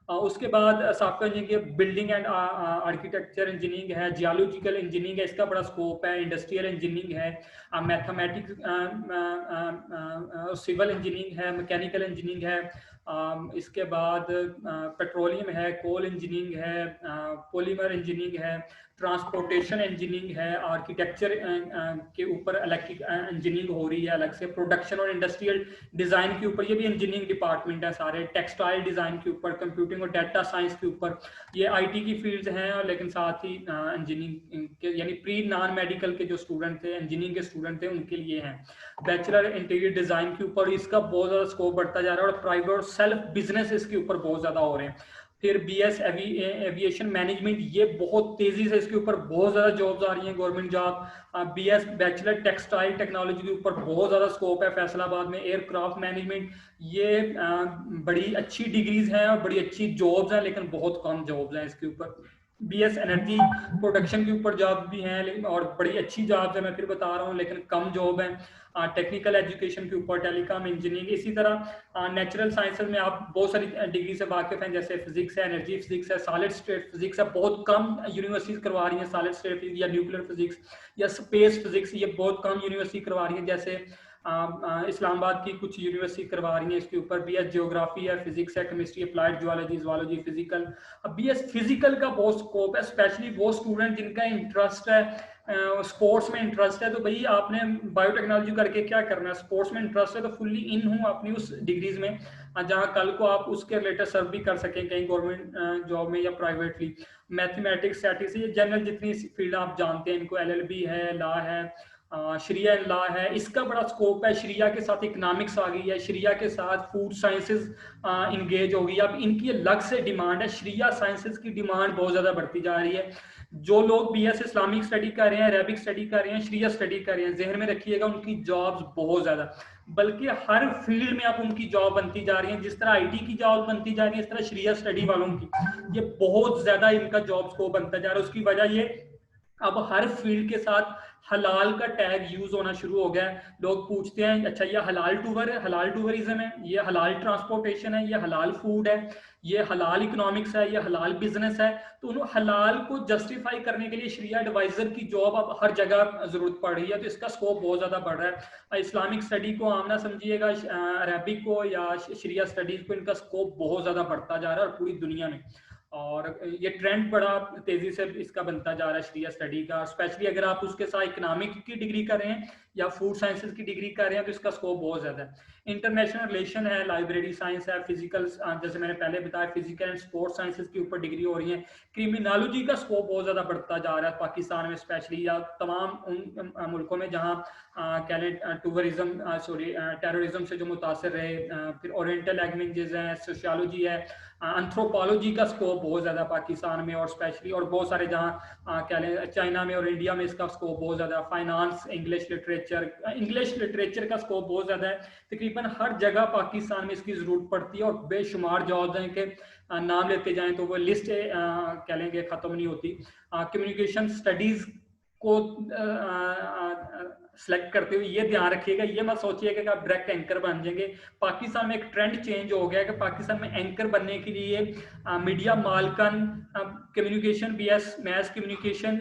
उसके बाद software engineering, building and architecture engineering है, जियोलॉजिकल इंजीनियरिंग है, इसका बड़ा स्कोप है, इंडस्ट्रियल इंजीनियरिंग है, मैथमेटिक्स, सिविल इंजीनियरिंग है, मैकेनिकल इंजीनियरिंग है, इसके बाद पेट्रोलियम है, कोल इंजीनियरिंग है, पॉलीमर इंजीनियरिंग है, ट्रांसपोर्टेशन इंजीनियरिंग है, आर्किटेक्चर के ऊपर इलेक्ट्रिक इंजीनियरिंग हो रही है अलग से, प्रोडक्शन और इंडस्ट्रियल डिज़ाइन के ऊपर ये भी इंजीनियरिंग डिपार्टमेंट है सारे, टेक्सटाइल डिज़ाइन के ऊपर, कंप्यूटिंग और डाटा साइंस के ऊपर, ये आईटी की फील्ड्स हैं। और लेकिन साथ ही इंजीनियरिंग के यानी प्री नॉन मेडिकल के जो स्टूडेंट थे, इंजीनियरिंग के स्टूडेंट थे, उनके लिए हैं। बैचलर इंटीरियर डिज़ाइन के ऊपर इसका बहुत ज़्यादा स्कोप बढ़ता जा रहा है, और प्राइवेट और सेल्फ बिजनेस इसके ऊपर बहुत ज़्यादा हो रहे हैं। फिर बीएस एविएशन मैनेजमेंट, ये बहुत तेजी से इसके ऊपर बहुत ज़्यादा जॉब्स आ रही हैं, government job. BS bachelor textile technology के ऊपर बहुत ज़्यादा स्कोप है फैसलाबाद में। एयरक्राफ्ट मैनेजमेंट, ये बड़ी अच्छी डिग्रीज हैं और बड़ी अच्छी जॉब्स हैं, लेकिन बहुत कम जॉब्स हैं इसके ऊपर। बीएस एनर्जी प्रोडक्शन के ऊपर जॉब भी हैं, लेकिन और बड़ी अच्छी जॉब्स है, मैं फिर बता रहा हूँ, लेकिन कम जॉब है। टेक्निकल एजुकेशन के ऊपर टेलीकॉम इंजीनियरिंग, इसी तरह नेचुरल साइंसेज में आप बहुत सारी डिग्री से वाकिफ हैं, जैसे फिजिक्स है, एनर्जी फिजिक्स है, सॉलिड स्टेट फिजिक्स है। बहुत कम यूनिवर्सिटीज करवा रही हैं सॉलिड स्टेट फिजिक्स या न्यूक्लियर फिजिक्स या स्पेस फिजिक्स, ये बहुत कम यूनिवर्सिटी करवा रही हैं। जैसे इस्लामाबाद की कुछ यूनिवर्सिटी करवा रही हैं इसके ऊपर। बीएस ज्योग्राफी है, फिजिक्स है, chemistry, applied geology, zoology, physical. अब बीएस फिजिकल का बहुत स्कोप है, स्पेशली वो स्टूडेंट जिनका इंटरेस्ट है स्पोर्ट्स में इंटरेस्ट है, तो भाई आपने बायोटेक्नोलॉजी करके क्या करना है। स्पोर्ट्स में इंटरेस्ट है तो फुल्ली इन हूँ अपनी उस डिग्रीज में, जहाँ कल को आप उसके रिलेटेड सर्व भी कर सकें कहीं गवर्नमेंट जॉब में या प्राइवेटली। मैथमेटिक्स, स्टैटिस्टिक्स, जनरल जितनी फील्ड आप जानते हैं इनको, एलएलबी है, लॉ है, शरिया लॉ है, इसका बड़ा स्कोप है। शरिया के साथ इकोनॉमिक्स आ गई है, शरिया के साथ फूड साइंसेज इंगेज हो गई। अब इनकी अलग से डिमांड है, शरिया साइंसेज की डिमांड बहुत ज़्यादा बढ़ती जा रही है। जो लोग बीएस इस्लामिक स्टडी कर रहे हैं, अरेबिक स्टडी कर रहे हैं, शरिया स्टडी कर रहे हैं, जहन में रखिएगा उनकी जॉब्स बहुत ज़्यादा, बल्कि हर फील्ड में अब उनकी जॉब बनती जा रही है। जिस तरह आईटी की जॉब बनती जा रही है, इस तरह शरिया स्टडी वालों की ये बहुत ज़्यादा इनका जॉब स्कोप बनता जा रहा है। उसकी वजह ये, अब हर फील्ड के साथ हलाल का टैग यूज होना शुरू हो गया है। लोग पूछते हैं अच्छा ये हलाल टूवर है, हलाल टूरिज्म है, ये हलाल ट्रांसपोर्टेशन है, ये हलाल फूड है, ये हलाल इकोनॉमिक्स है, ये हलाल बिजनेस है। तो उन हलाल को जस्टिफाई करने के लिए शरिया एडवाइजर की जॉब अब हर जगह जरूरत पड़ रही है, तो इसका स्कोप बहुत ज्यादा बढ़ रहा है। इस्लामिक स्टडी को आम ना समझिएगा, अरबिक को या शरिया स्टडीज को, इनका स्कोप बहुत ज्यादा बढ़ता जा रहा है और पूरी दुनिया में। और ये ट्रेंड बड़ा तेजी से इसका बनता जा रहा है शरिया स्टडी का। स्पेशली अगर आप उसके साथ इकोनॉमिक की डिग्री कर रहे हैं या फूड साइंसेज की डिग्री कर रहे हैं तो इसका स्कोप बहुत ज्यादा है। इंटरनेशनल रिलेशन है, लाइब्रेरी साइंस है, फिजिकल, जैसे मैंने पहले बताया, फिजिकल एंड स्पोर्ट्स साइंसेज के ऊपर डिग्री हो रही है। क्रिमिनोलॉजी का स्कोप बहुत ज्यादा बढ़ता जा रहा है पाकिस्तान में स्पेशली, या तमाम उन मुल्कों में जहाँ कह लें टूरिज्म टेररिज्म से जो मुतासर रहे। फिर ओरिएंटल लैंग्वेजेस हैं, सोशियोलॉजी है, एंथ्रोपोलॉजी का स्कोप बहुत ज़्यादा पाकिस्तान में, और स्पेशली और बहुत सारे जहाँ कह लें चाइना में और इंडिया में इसका स्कोप बहुत ज़्यादा। फाइनेंस, इंग्लिश लिटरेचर का स्कोप बहुत ज़्यादा है। तकरीबन हर जगह पाकिस्तान में इसकी ज़रूरत पड़ती है और बेशुमार जॉब्स हैं कि नाम लेते जाएं तो वो लिस्ट कह लेंगे ख़त्म नहीं होती। कम्युनिकेशन स्टडीज़ को सेलेक्ट करते हुए ये ध्यान रखिएगा, ये मत सोचिएगा कि आप डायरेक्ट एंकर बन जाएंगे। पाकिस्तान में एक ट्रेंड चेंज हो गया है कि पाकिस्तान में एंकर बनने के लिए मीडिया मालकन कम्युनिकेशन बीएस मैस कम्युनिकेशन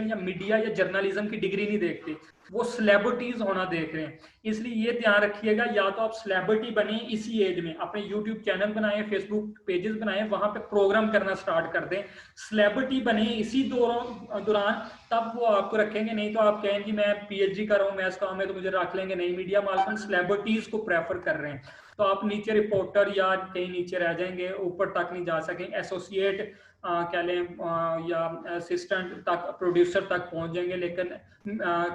या मीडिया या जर्नलिज्म की डिग्री नहीं देखते, वो सेलिब्रिटीज होना देख रहे हैं। इसलिए ये ध्यान रखिएगा, या तो आप सेलिब्रिटी बने इसी एज में, अपने यूट्यूब चैनल बनाएं, फेसबुक पेजेस बनाएं, वहां पे प्रोग्राम करना स्टार्ट कर दें। सेलिब्रिटी बने इसी दौरान, तब वो आपको रखेंगे। नहीं तो आप कहेंगे मैं पीएचडी कर रहा हूँ मैथ्स काम में तो मुझे रख लेंगे नहीं। मीडिया मालकन सेलिब्रिटीज को प्रेफर कर रहे हैं, तो आप नीचे रिपोर्टर या कहीं नीचे रह जाएंगे, ऊपर तक नहीं जा सकेंगे। एसोसिएट कह लें या असिस्टेंट तक, प्रोड्यूसर तक पहुंच जाएंगे, लेकिन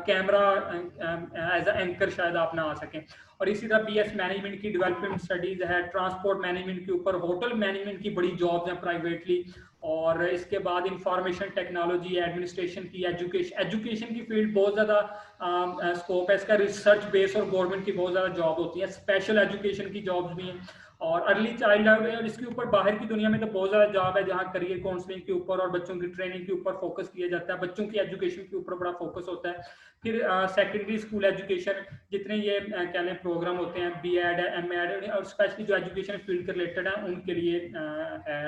कैमरा एज एंकर शायद आप ना आ सकें। और इसी तरह बीएस मैनेजमेंट की डेवलपमेंट स्टडीज है, ट्रांसपोर्ट मैनेजमेंट के ऊपर, होटल मैनेजमेंट की बड़ी जॉब्स हैं प्राइवेटली। और इसके बाद इंफॉर्मेशन टेक्नोलॉजी, एडमिनिस्ट्रेशन की, एजुकेशन की फील्ड बहुत ज़्यादा स्कोप है इसका। रिसर्च बेस और गवर्नमेंट की बहुत ज़्यादा जॉब होती है। स्पेशल एजुकेशन की जॉब्स भी हैं और अर्ली चाइल्डहुड है। और इसके ऊपर बाहर की दुनिया में तो बहुत ज़्यादा जॉब है जहाँ करियर काउंसलिंग के ऊपर और बच्चों की ट्रेनिंग के ऊपर फोकस किया जाता है, बच्चों की एजुकेशन के ऊपर बड़ा फोकस होता है। फिर सेकेंडरी स्कूल एजुकेशन, जितने ये कह लें प्रोग्राम होते हैं, बीएड है, एमएड, और स्पेशली जो एजुकेशन फील्ड के रिलेटेड है उनके लिए है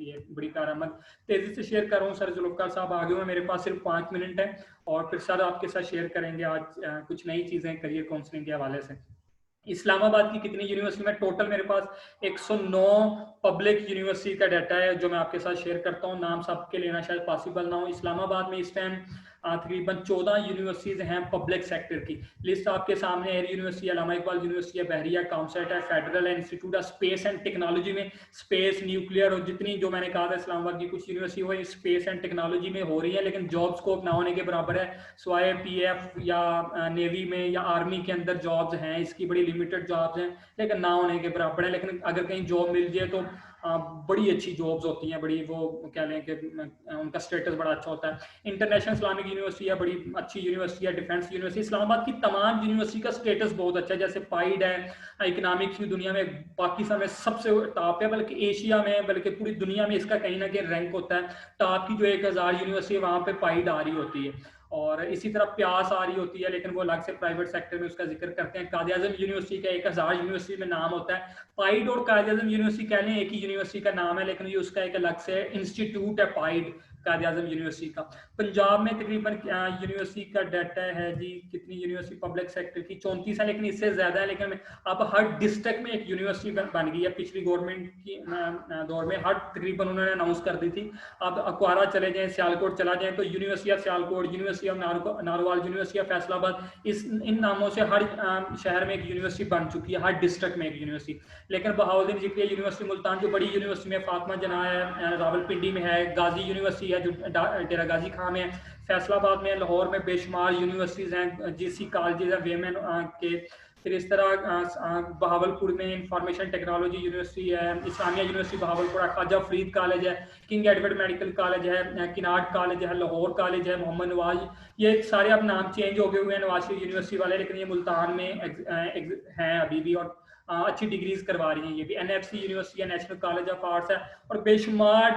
ये बड़ी कारआमद। तेजी से शेयर कर रहा हूँ सर, जुल्फ़िकार साहब आगे हुए, मेरे पास सिर्फ 5 मिनट है और फिर सर आपके साथ शेयर करेंगे आज कुछ नई चीज़ें करियर काउंसलिंग के हवाले से। इस्लामाबाद की कितनी यूनिवर्सिटी में, टोटल मेरे पास 109 पब्लिक यूनिवर्सिटी का डाटा है जो मैं आपके साथ शेयर करता हूँ। नाम सबके लेना शायद पॉसिबल ना हो। इस्लामाबाद में इस टाइम तकरीबन 14 यूनिवर्सिटीज हैं पब्लिक सेक्टर की। लिस्ट आपके सामने है। यूनिवर्सिटी, अल्लामा इकबाल यूनिवर्सिटी है, बहरिया, काउंसेट है, federal institute of space and technology में स्पेस, न्यूक्लियर और जितनी जो मैंने कहा था इस्लामाबाद की कुछ यूनिवर्सिटी वो स्पेस एंड टेक्नोलॉजी में हो रही है, लेकिन जॉब स्कोप ना होने के बराबर है। स्वाय पीएफ या नेवी में या आर्मी के अंदर जॉब्स हैं, इसकी बड़ी लिमिटेड जॉब्स हैं, लेकिन ना होने के बराबर है। लेकिन अगर कहीं जॉब मिल जाए तो बड़ी अच्छी जॉब्स होती हैं, बड़ी वो कह लें कि उनका स्टेटस बड़ा अच्छा होता है। इंटरनेशनल इस्लामिक यूनिवर्सिटी है, बड़ी अच्छी यूनिवर्सिटी है, डिफेंस यूनिवर्सिटी। इस्लामाबाद की तमाम यूनिवर्सिटी का स्टेटस बहुत अच्छा है, जैसे पाइड है इकोनॉमिक्स की दुनिया में पाकिस्तान में सबसे टॉप है, बल्कि एशिया में, बल्कि पूरी दुनिया में इसका कहीं ना कहीं रैंक होता है। टॉप की जो 1000 यूनिवर्सिटी है वहाँ पे पाइड आ रही होती है, और इसी तरह प्यास आ रही होती है, लेकिन वो अलग से प्राइवेट सेक्टर में उसका जिक्र करते हैं। कायद आज़म यूनिवर्सिटी का 1000 यूनिवर्सिटी में नाम होता है। पाइड और कायद आज़म यूनिवर्सिटी कह लें एक ही यूनिवर्सिटी का नाम है, लेकिन ये उसका एक अलग से इंस्टीट्यूट है पाइड कायद आज़म यूनिवर्सिटी का। पंजाब में तकरीबन यूनिवर्सिटी का डाटा है जी, कितनी यूनिवर्सिटी पब्लिक सेक्टर की 34 है, लेकिन इससे ज्यादा है। लेकिन अब हर डिस्ट्रिक्ट में एक यूनिवर्सिटी बन गई है। पिछली गवर्नमेंट की दौर में हर तकरीबन उन्होंने अनाउंस कर दी थी। अब अक्वारा चले जाएं, सियालकोट चला जाएं तो university of Sialkot, university of Narowal, university of Faisalabad, इन नामों से हर शहर में एक यूनिवर्सिटी बन चुकी है, हर डिस्ट्रिक्ट में एक यूनिवर्सिटी। लेकिन बहाउद्दीन ज़िक्रिया यूनिवर्सिटी मुल्तान जो बड़ी यूनिवर्सिटी में, फातिमा जना है रावलपिंडी में है, गाजी यूनिवर्सिटी है जो डेरा गाजी खां में है, फैसलाबाद में, लाहौर में बेशुमार यूनिवर्सिटीज़ हैं, जीसी कॉलेजेस हैं वेमेन के। फिर इस तरह बहावलपुर में इंफॉर्मेशन टेक्नोलॉजी यूनिवर्सिटी है, इस्लामिया यूनिवर्सिटी बहावलपुर है, ख्वाजा फरीद कॉलेज है, किंग एडवर्ड मेडिकल कॉलेज है, किनार्ड कॉलेज है, लाहौर कॉलेज है, मोहम्मद नवाज। ये सारे अब नाम चेंज हो गए हुए हैं नवाज शरीफ यूनिवर्सिटी वाले, लेकिन ये मुल्तान में हैं अभी भी, और अच्छी डिग्रीज करवा रही हैं ये भी। एनएफसी यूनिवर्सिटी है, नेशनल कॉलेज ऑफ आर्ट्स है, और बेशुमार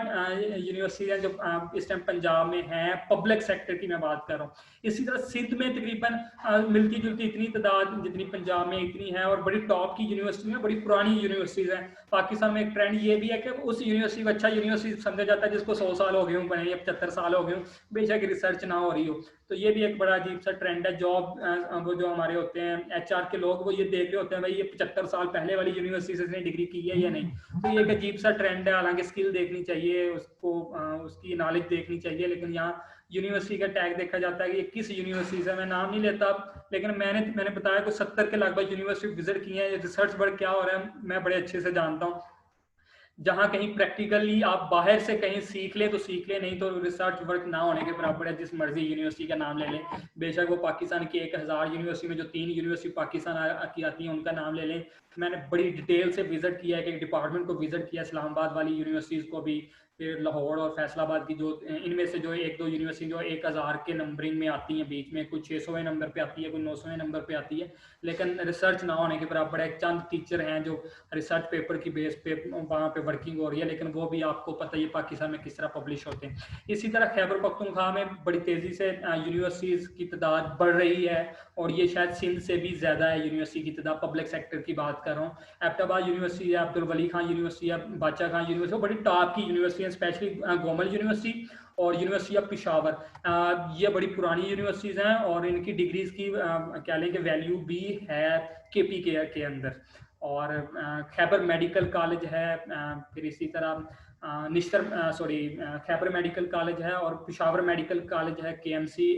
यूनिवर्सिटी हैं जो इस टाइम पंजाब में हैं, पब्लिक सेक्टर की मैं बात कर रहा हूँ। इसी तरह सिंध में तकरीबन मिलती जुलती इतनी तादाद जितनी पंजाब में इतनी है, और बड़ी टॉप की यूनिवर्सिटी में, बड़ी पुरानी यूनिवर्सिटीज़ हैं। पाकिस्तान में एक ट्रेंड ये भी है कि उस यूनिवर्सिटी को अच्छा यूनिवर्सिटी समझा जाता है जिसको 100 साल हो गए हों बने, या 75 साल हो गए हों, बेशक रिसर्च ना हो रही हो। तो ये भी एक बड़ा अजीब सा ट्रेंड है। जॉब वो जो हमारे होते हैं एचआर के लोग, वो ये देख रहे होते हैं भाई ये 75 साल पहले वाली यूनिवर्सिटी से इसने डिग्री की है या नहीं। तो ये एक अजीब सा ट्रेंड है। हालांकि स्किल देखनी चाहिए उसको, उसकी नॉलेज देखनी चाहिए, लेकिन यहाँ यूनिवर्सिटी का टैग देखा जाता है कि ये किस यूनिवर्सिटी से, मैं नाम नहीं लेता, लेकिन मैंने बताया कि 70 के लगभग यूनिवर्सिटी विजिट की है। रिसर्च वर्क क्या हो रहा है मैं बड़े अच्छे से जानता हूँ। जहाँ कहीं प्रैक्टिकली आप बाहर से कहीं सीख ले तो सीख ले, नहीं तो रिसर्च वर्क ना होने के बराबर है। जिस मर्जी यूनिवर्सिटी का नाम ले लें, बेशक वो पाकिस्तान की 1000 यूनिवर्सिटी में जो 3 यूनिवर्सिटी पाकिस्तान की आती हैं उनका नाम ले लें। मैंने बड़ी डिटेल से विजिट किया है, कि डिपार्टमेंट को विजिट किया, इस्लामाबाद वाली यूनिवर्सिटीज़ को भी, फिर लाहौर और फैसलाबाद की, जो इनमें से जो 1-2 यूनिवर्सिटी जो 1000 के नंबरिंग में आती हैं, बीच में कुछ 600वें नंबर पे आती है, कोई 900वें नंबर पे आती है, लेकिन रिसर्च ना होने के बराबर है। चंद टीचर हैं जो रिसर्च पेपर की बेस पे वहाँ पे वर्किंग हो रही है, लेकिन वो भी आपको पता ही पाकिस्तान में किस तरह पब्लिश होते हैं। इसी तरह खैबर पख्तूनख्वा में बड़ी तेज़ी से यूनिवर्सिटीज़ की तादाद बढ़ रही है, और ये शायद सिंध से भी ज़्यादा है यूनिवर्सिटी की तादाद। पब्लिक सेक्टर की बात कर रहा हूँ, एबटाबाद यूनिवर्सिटी है, अब्दुल वली खान यूनिवर्सिटी है, बादशाह खान यूनिवर्सिटी, बड़ी टॉप की यूनिवर्सिटी है, स्पेशली गोमल यूनिवर्सिटी और यूनिवर्सिटी ऑफ पिशावर। ये बड़ी पुरानी यूनिवर्सिटीज़ हैं, और इनकी डिग्रीज की क्या लें कि वैल्यू भी है केपी के अंदर। और खैबर मेडिकल कॉलेज है, फिर इसी तरह खैबर मेडिकल कॉलेज है, और पिशावर मेडिकल कॉलेज है, केएमसी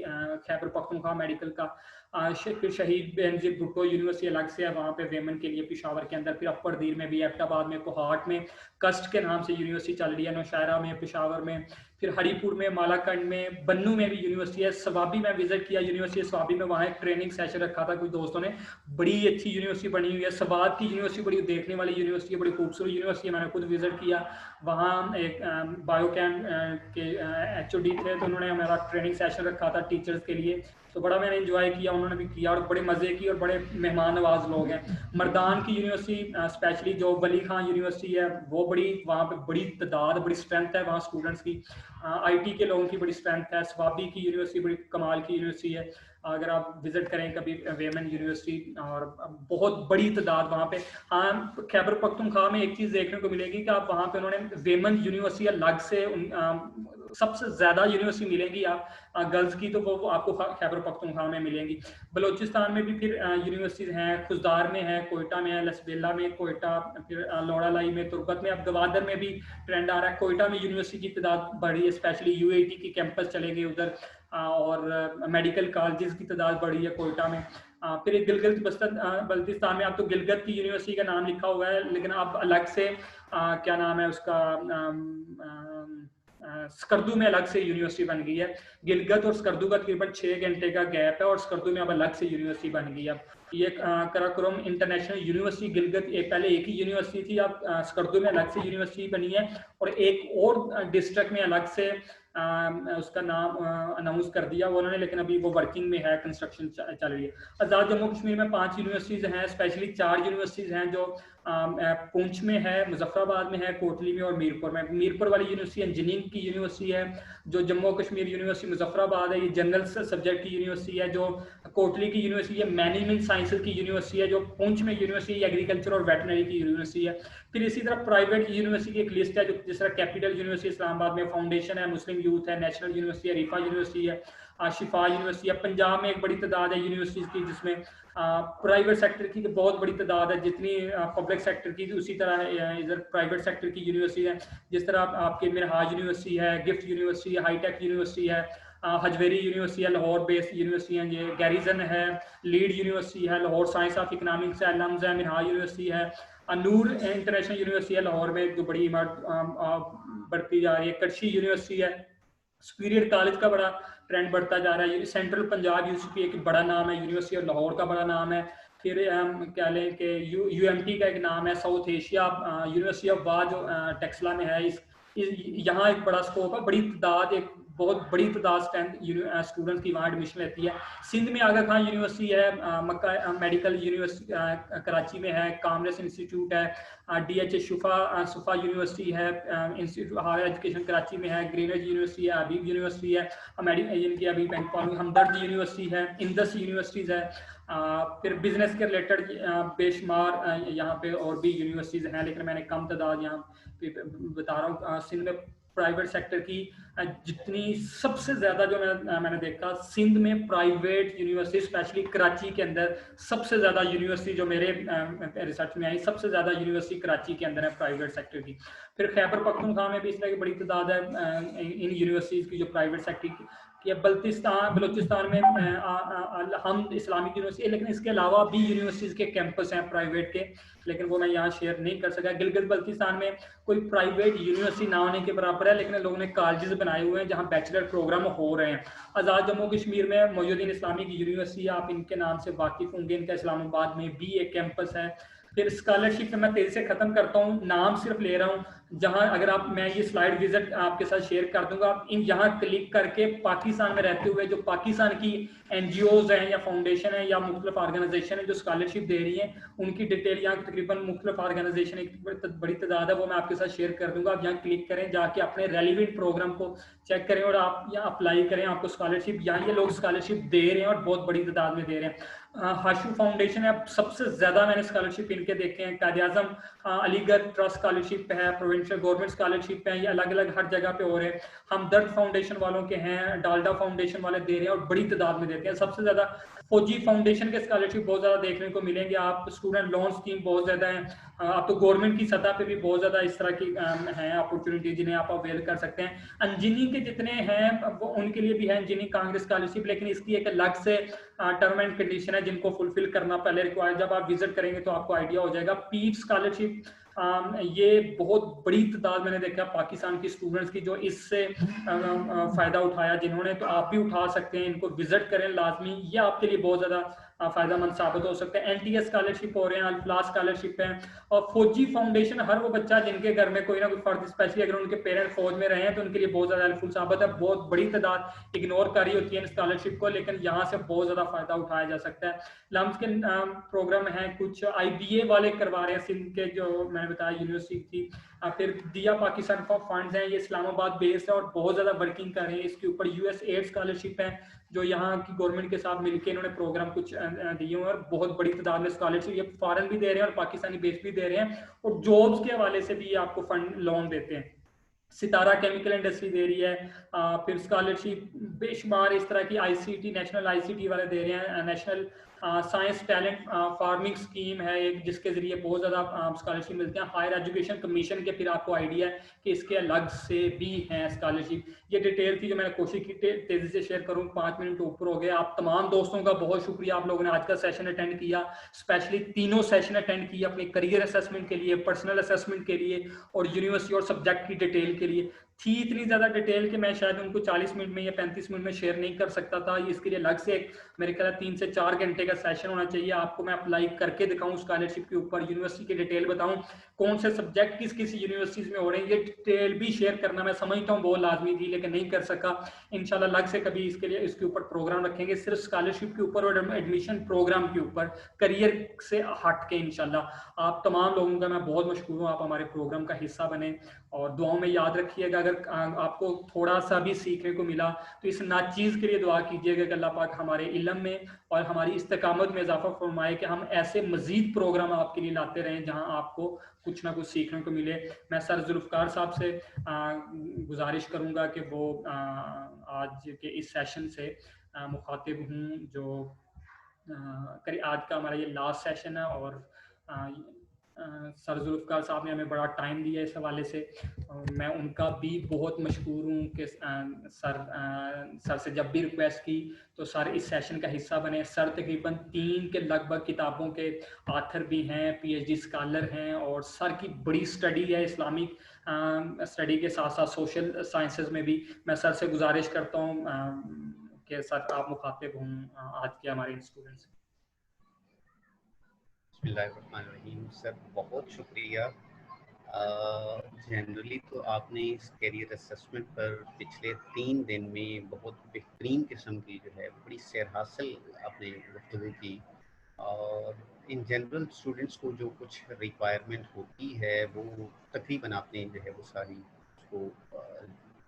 खैबर पख्तूनख्वा मेडिकल का। फिर शहीद बेनजीर भुट्टो यूनिवर्सिटी अलग से है, वहाँ पे वेमन के लिए पिशावर के अंदर। फिर अपर दीर में भी, एबटाबाद में, कोहाट में कस्ट के नाम से यूनिवर्सिटी चल रही है, नौशहरा में, पिशावर में, फिर हरीपुर में, मालाकंड में, बन्नू में भी यूनिवर्सिटी है। सवाबी में विजिट किया यूनिवर्सिटी सवाबी में, वहाँ एक ट्रेनिंग सेशन रखा था कुछ दोस्तों ने, बड़ी अच्छी यूनिवर्सिटी बनी हुई है। सवाद की यूनिवर्सिटी बड़ी देखने वाली यूनिवर्सिटी है, बड़ी खूबसूरत यूनिवर्सिटी है, मैंने खुद विजिट किया। वहाँ एक बायोकेम के एचओडी थे, तो उन्होंने हमारा ट्रेनिंग सेशन रखा था टीचर्स के लिए, तो बड़ा मैंने एंजॉय किया, उन्होंने भी किया, और बड़े मज़े की, और बड़े मेहमान नवाज लोग हैं। मर्दान की यूनिवर्सिटी स्पेशली जो वली खान यूनिवर्सिटी है, वो बड़ी, वहाँ पे बड़ी तादाद, बड़ी स्ट्रेंथ है वहाँ स्टूडेंट्स की। आईटी के लोगों की बड़ी स्ट्रेंथ है। स्वाबी की यूनिवर्सिटी बड़ी कमाल की यूनिवर्सिटी है, अगर आप विजिट करें कभी वेमन यूनिवर्सिटी, और बहुत बड़ी तादाद वहाँ पे। हाँ, खैबर पख्तूनख्वा में एक चीज़ देखने को मिलेगी कि आप वहाँ पे उन्होंने वेमन यूनिवर्सिटी अलग से सबसे ज़्यादा यूनिवर्सिटी मिलेंगी आप गर्ल्स की, तो वो आपको खैबर पख्तूनख्वा में मिलेंगी। बलूचिस्तान में भी फिर यूनिवर्सिटीज़ हैं, खुजदार में है, कोयटा में है, लसबेला में, कोयटा, फिर लोड़ालाई में, तुर्बत में। अब गवादर में भी ट्रेंड आ रहा है। कोयटा में यूनिवर्सिटी की तादाद बढ़ी है, स्पेशली यूएटी की कैंपस चले गए उधर, और मेडिकल कॉलेजेस की तादाद बढ़ी है कोयटा में। फिर गिलगित बल्तिस्तान में, अब तो गिलगित की यूनिवर्सिटी का नाम लिखा हुआ है, लेकिन अब अलग से क्या नाम है उसका, स्कर्दू में अलग से यूनिवर्सिटी बन गई है। गिलगित और स्कर्दू का तकरीबन 6 घंटे का गैप है, और स्कर्दू में अब अलग से यूनिवर्सिटी बन गई है। ये कराकोरम इंटरनेशनल यूनिवर्सिटी गिलगित, पहले एक ही यूनिवर्सिटी थी, अब स्कर्दू में अलग से यूनिवर्सिटी बनी है, और एक और डिस्ट्रिक्ट में अलग से उसका नाम अनाउंस कर दिया उन्होंने, लेकिन अभी वो वर्किंग में है, कंस्ट्रक्शन चल रही है। आज़ाद जम्मू कश्मीर में 5 यूनिवर्सिटीज़ हैं, स्पेशली 4 यूनिवर्सिटीज़ हैं जो पुंछ में है, मुजफ्फराबाद में है, कोटली में और मीरपुर में। मीरपुर वाली यूनिवर्सिटी इंजीनियरिंग की यूनिवर्सिटी है, जो जम्मू कश्मीर यूनिवर्सिटी मुजफ्फराबाद है ये जनरल सब्जेक्ट की यूनिवर्सिटी है, जो कोटली की यूनिवर्सिटी है मैनेजमेंट साइंसेज की यूनिवर्सिटी है, जो पुंछ में यूनिवर्सिटी एग्रीकल्चर और वेटनरी की यूनिवर्सिटी है। फिर इसी तरह प्राइवेट यूनिवर्सिटी की एक लिस्ट है, जो जिस तरह कैपिटल यूनिवर्सिटी इस्लामाबाद में, फाउंडेशन है, मुस्लिम यूथ है, नेशनल यूनिवर्सिटी है, रिफा यूनिवर्सिटी है, शिफा यूनिवर्सिटी है। पंजाब में एक बड़ी तादाद है यूनिवर्सिटीज़ की, जिसमें प्राइवेट सेक्टर की बहुत बड़ी तादाद है, जितनी पब्लिक सेक्टर की उसी तरह इधर प्राइवेट सेक्टर की यूनिवर्सिटी है। जिस तरह आपके मिनहाज यूनिवर्सिटी है, गिफ्ट यूनिवर्सिटी है, हाईटेक यूनिवर्सिटी है, हजवेरी यूनिवर्सिटी है, लाहौर बेस्ड यूनिवर्सिटी है, ये गैरिजन है, लीड यूनिवर्सिटी है, लाहौर साइंस ऑफ इकनॉमिक्स है, लम्स है, मिनहाज यूनिवर्सिटी है, नूर इंटरनेशनल यूनिवर्सिटी है लाहौर में जो बड़ी इमारत बढ़ती जा रही है, कच्छी यूनिवर्सिटी है, सुपीरियर कॉलेज का बड़ा ट्रेंड बढ़ता जा रहा है, सेंट्रल पंजाब यूनिवर्सिटी एक बड़ा नाम है, यूनिवर्सिटी ऑफ लाहौर का बड़ा नाम है। फिर क्या लें कि यूएमटी का एक नाम है, साउथ एशिया यूनिवर्सिटी ऑफ वाह जो टेक्सला में है, यहाँ एक बड़ा स्कोप है, बड़ी तादाद, एक बहुत बड़ी तादाद स्टूडेंट्स की वहाँ एडमिशन लेती है। सिंध में आगा खान यूनिवर्सिटी है, मक्का मेडिकल यूनिवर्सिटी कराची में है, कामरेस इंस्टीट्यूट है, DH सुफा यूनिवर्सिटी है, इंस्टीट्यूट हायर एजुकेशन कराची में है, ग्रीनज यूनिवर्सिटी है, अबीब यूनिवर्सिटी है, इनकी अभी हमदर्द यूनिवर्सिटी है, इंदस यूनिवर्सिटीज़ है। फिर बिजनेस के रिलेटेड बेशुमार यहाँ पे और भी यूनिवर्सिटीज़ हैं, लेकिन मैंने कम तादाद यहाँ पे बता रहा हूँ। सिंध में प्राइवेट सेक्टर की जितनी सबसे ज़्यादा जो मैंने देखा, सिंध में प्राइवेट यूनिवर्सिटी स्पेशली कराची के अंदर सबसे ज़्यादा यूनिवर्सिटी जो मेरे रिसर्च में आई, सबसे ज़्यादा यूनिवर्सिटी कराची के अंदर है प्राइवेट सेक्टर की। फिर खैबर पख्तूनख्वा में भी इस तरह की बड़ी तादाद है इन यूनिवर्सिटीज़ की जो प्राइवेट सेक्टर की है। बलूचिस्तान में हम इस्लामिक यूनिवर्सिटी, लेकिन इसके अलावा भी यूनिवर्सिटीज़ के कैंपस हैं प्राइवेट के, लेकिन वो मैं यहाँ शेयर नहीं कर सका। गिलगित बल्तिस्तान में कोई प्राइवेट यूनिवर्सिटी ना होने के बराबर है, लेकिन लोगों ने कॉलेजेस बनाए हुए हैं जहाँ बैचलर प्रोग्राम हो रहे हैं। आज़ाद जम्मू कश्मीर में मोइनुद्दीन इस्लामिक यूनिवर्सिटी, आप इनके नाम से वाकिफ होंगे, इनका इस्लामाबाद में भी एक कैंपस है। फिर स्कॉलरशिप में मैं तेजी से खत्म करता हूँ, नाम सिर्फ ले रहा हूँ, जहां अगर आप, मैं ये स्लाइड विजिट आपके साथ शेयर कर दूंगा, आप इन यहाँ क्लिक करके पाकिस्तान में रहते हुए जो पाकिस्तान की एनजीओज हैं या फाउंडेशन है या मुख्तलिफ ऑर्गेनाइजेशन है जो स्कॉलरशिप दे रही हैं, उनकी डिटेल यहाँ तकरीबन मुख्तलिफ ऑर्गेनाइजेशन एक बड़ी तादाद है, वो मैं आपके साथ शेयर कर दूंगा। आप यहाँ क्लिक करें, जाके अपने रेलिवेंट प्रोग्राम को चेक करें और आप यहाँ अप्लाई करें, आपको स्कॉलरशिप, यहाँ ये लोग स्कॉलरशिप दे रहे हैं और बहुत बड़ी तादाद में दे रहे हैं। हाशू फाउंडेशन है, सबसे ज्यादा मैंने स्कॉलरशिप इनके देखे हैं। कायद-ए-आज़म अलीगढ़ ट्रस्ट स्कॉलरशिप है, प्रोविंशियल गवर्नमेंट स्कॉलरशिप है, ये अलग अलग हर जगह पे हो रहे हैं। हमदर्द फाउंडेशन वालों के हैं, डालडा फाउंडेशन वाले दे रहे हैं और बड़ी तादाद में देते हैं। सबसे ज्यादा फौजी फाउंडेशन के स्कॉलरशिप बहुत ज्यादा देखने को मिलेंगे आप, स्टूडेंट लोन स्कीम बहुत ज्यादा है, आप तो गवर्नमेंट की सतह पे भी बहुत ज्यादा इस तरह की हैं अपॉर्चुनिटी जिन्हें आप अवेल कर सकते हैं। इंजीनियरिंग के जितने हैं वो उनके लिए भी है इंजीनियरिंग कांग्रेस स्कॉलरशिप, लेकिन इसकी एक अलग से टर्म एंड कंडीशन है जिनको फुलफिल करना पहले रिक्वायर, जब आप विजिट करेंगे तो आपको आइडिया हो जाएगा। पीट स्कॉलरशिप, ये बहुत बड़ी तादाद मैंने देखा पाकिस्तान की स्टूडेंट्स की जो इससे फायदा उठाया जिन्होंने, तो आप भी उठा सकते हैं, इनको विजिट करें लाजमी, ये आपके लिए बहुत ज्यादा फायदेमंद साबित हो सकता है। NTS स्कॉलरशिप हो रहे हैं, अल्फला स्कॉलरशिप है, और फौजी फाउंडेशन, हर वो बच्चा जिनके घर में कोई ना कोई फर्द, स्पेशली अगर उनके पेरेंट्स फौज में रहे हैं तो उनके लिए बहुत ज्यादा हेल्पफुल साबित है। बहुत बड़ी तादाद इग्नोर करी होती है स्कॉलरशिप को, लेकिन यहाँ से बहुत ज्यादा फायदा उठाया जा सकता है। लम्स के प्रोग्राम है, कुछ IBA वाले करवा रहे हैं, सिंध के जो मैंने बताया यूनिवर्सिटी थी। फिर दिया पाकिस्तान फंड्स हैं, ये इस्लामाबाद बेस्ड है और बहुत ज्यादा वर्किंग कर रहे हैं इसके ऊपर। USAID स्कॉलरशिप है जो यहाँ की गवर्नमेंट के साथ मिलकर इन्होंने प्रोग्राम कुछ दिए हुए और बहुत बड़ी तादाद में स्कॉलरशिप ये फॉरेन भी दे रहे हैं और पाकिस्तानी बेस भी दे रहे हैं, और जॉब्स के हवाले से भी आपको फंड लोन देते हैं। सितारा केमिकल इंडस्ट्री दे रही है, फिर स्कॉलरशिप बेशुमार इस तरह की ICT, नेशनल ICT वाले दे रहे हैं। National science talent farming scheme है एक, जिसके जरिए बहुत ज़्यादा स्कॉलरशिप मिलते हैं। हायर एजुकेशन कमीशन के फिर आपको आइडिया है कि इसके अलग से भी हैं स्कॉलरशिप। ये डिटेल थी जो मैंने कोशिश की तेज़ी से शेयर करूँ, 5 मिनट ऊपर हो गए। आप तमाम दोस्तों का बहुत शुक्रिया, आप लोगों ने आज का सेशन अटेंड किया, स्पेशली तीनों सेशन अटेंड किया, अपने करियर असेसमेंट के लिए, पर्सनल असेसमेंट के लिए और यूनिवर्सिटी और सब्जेक्ट की डिटेल के लिए। थी इतनी ज़्यादा डिटेल कि मैं शायद उनको 40 मिनट में या 35 मिनट में शेयर नहीं कर सकता था। इसके लिए अलग से मेरे ख्याल 3 से 4 घंटे का सेशन होना चाहिए। आपको मैं अप्लाई करके दिखाऊँ स्कॉलरशिप के ऊपर, यूनिवर्सिटी की डिटेल बताऊँ, कौन से सब्जेक्ट किस किस यूनिवर्सिटीज़ में हो रहे हैं, ये डिटेल भी शेयर करना मैं समझता हूँ बहुत लाजमी थी, लेकिन नहीं कर सका। इंशाल्लाह अलग से कभी इसके लिए इसके ऊपर प्रोग्राम रखेंगे, सिर्फ स्कॉलरशिप के ऊपर और एडमिशन प्रोग्राम के ऊपर, करियर से हट के इंशाल्लाह। आप तमाम लोगों का मैं बहुत मशहूर हूँ, आप हमारे प्रोग्राम का हिस्सा बने और दुआओं में याद रखिएगा। अगर आपको थोड़ा सा भी सीखने को मिला तो इस नाचीज़ के लिए दुआ कीजिएगा कि अल्लाह पाक हमारे इल्म में और हमारी इस्तकामत में इजाफा फरमाए कि हम ऐसे मजीद प्रोग्राम आपके लिए लाते रहें जहां आपको कुछ ना कुछ सीखने को मिले। मैं सर जुल्फ़कार साहब से गुजारिश करूंगा कि वो आज के इस सेशन से मुखातिब हूँ, जो आज का हमारा ये लास्ट सेशन है और सर जुल्फ़कार साहब ने हमें बड़ा टाइम दिया इस हवाले से। मैं उनका भी बहुत मशहूर हूँ कि सर से जब भी रिक्वेस्ट की तो सर इस सेशन का हिस्सा बने। सर तकरीबन 3 के लगभग किताबों के आथर भी हैं, पीएचडी स्कॉलर हैं और सर की बड़ी स्टडी है इस्लामिक स्टडी के साथ साथ सोशल साइंसेज में भी। मैं सर से गुजारिश करता हूँ कि सर आप मुखातिब हूँ आज के हमारे स्टूडेंट्स। बिस्मिल्लाहिर्रहमानिर्रहीम। सर बहुत शुक्रिया। जनरली तो आपने इस करियर असेसमेंट पर पिछले 3 दिन में बहुत बेहतरीन किस्म की जो है बड़ी सैर हासिल आपने गुफ्तगू की, और इन जनरल स्टूडेंट्स को जो कुछ रिक्वायरमेंट होती है वो तकरीबन आपने जो है वो सारी उसको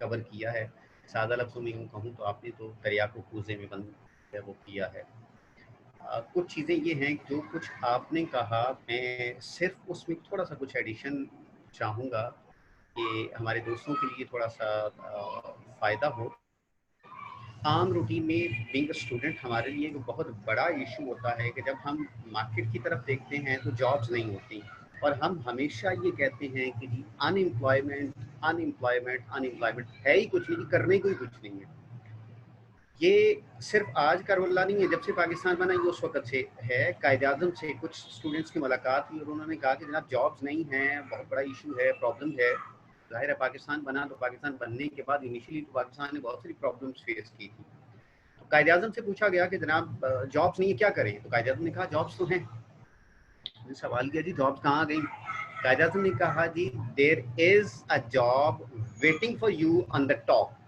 कवर किया है। सादा लफ्ज़ों में यूँ कहूँ तो आपने तो दरिया को कूज़े में बंद है वो किया है। कुछ चीज़ें ये हैं जो कुछ आपने कहा, मैं सिर्फ उसमें थोड़ा सा कुछ एडिशन चाहूँगा कि हमारे दोस्तों के लिए थोड़ा सा फ़ायदा हो। आम रूटीन में बीइंग अ स्टूडेंट हमारे लिए एक बहुत बड़ा इशू होता है कि जब हम मार्केट की तरफ देखते हैं तो जॉब्स नहीं होती, और हम हमेशा ये कहते हैं कि जी अनएम्प्लॉयमेंट अनएम्प्लॉयमेंट अनएम्प्लॉयमेंट है ही कुछ नहीं, करने को ही कुछ नहीं है। ये सिर्फ आज का रोला नहीं है, जब से पाकिस्तान बना ये उस वक्त से है। कायद-ए-आज़म से कुछ स्टूडेंट्स की मुलाकात हुई और उन्होंने कहा कि जनाब जॉब्स नहीं हैं, बहुत बड़ा इशू है, प्रॉब्लम है। ज़ाहिर है पाकिस्तान बना तो पाकिस्तान बनने के बाद इनिशियली तो पाकिस्तान ने बहुत सारी प्रॉब्लम्स फेस की थी। तो कायद-ए-आज़म से पूछा गया कि जनाब जॉब्स नहीं है क्या करें? तो कायद-ए-आज़म ने कहा जॉब्स तो हैं। मैंने सवाल किया जी जॉब्स कहाँ गई? कायद-ए-आज़म ने कहा जी there is a job waiting for you on the top.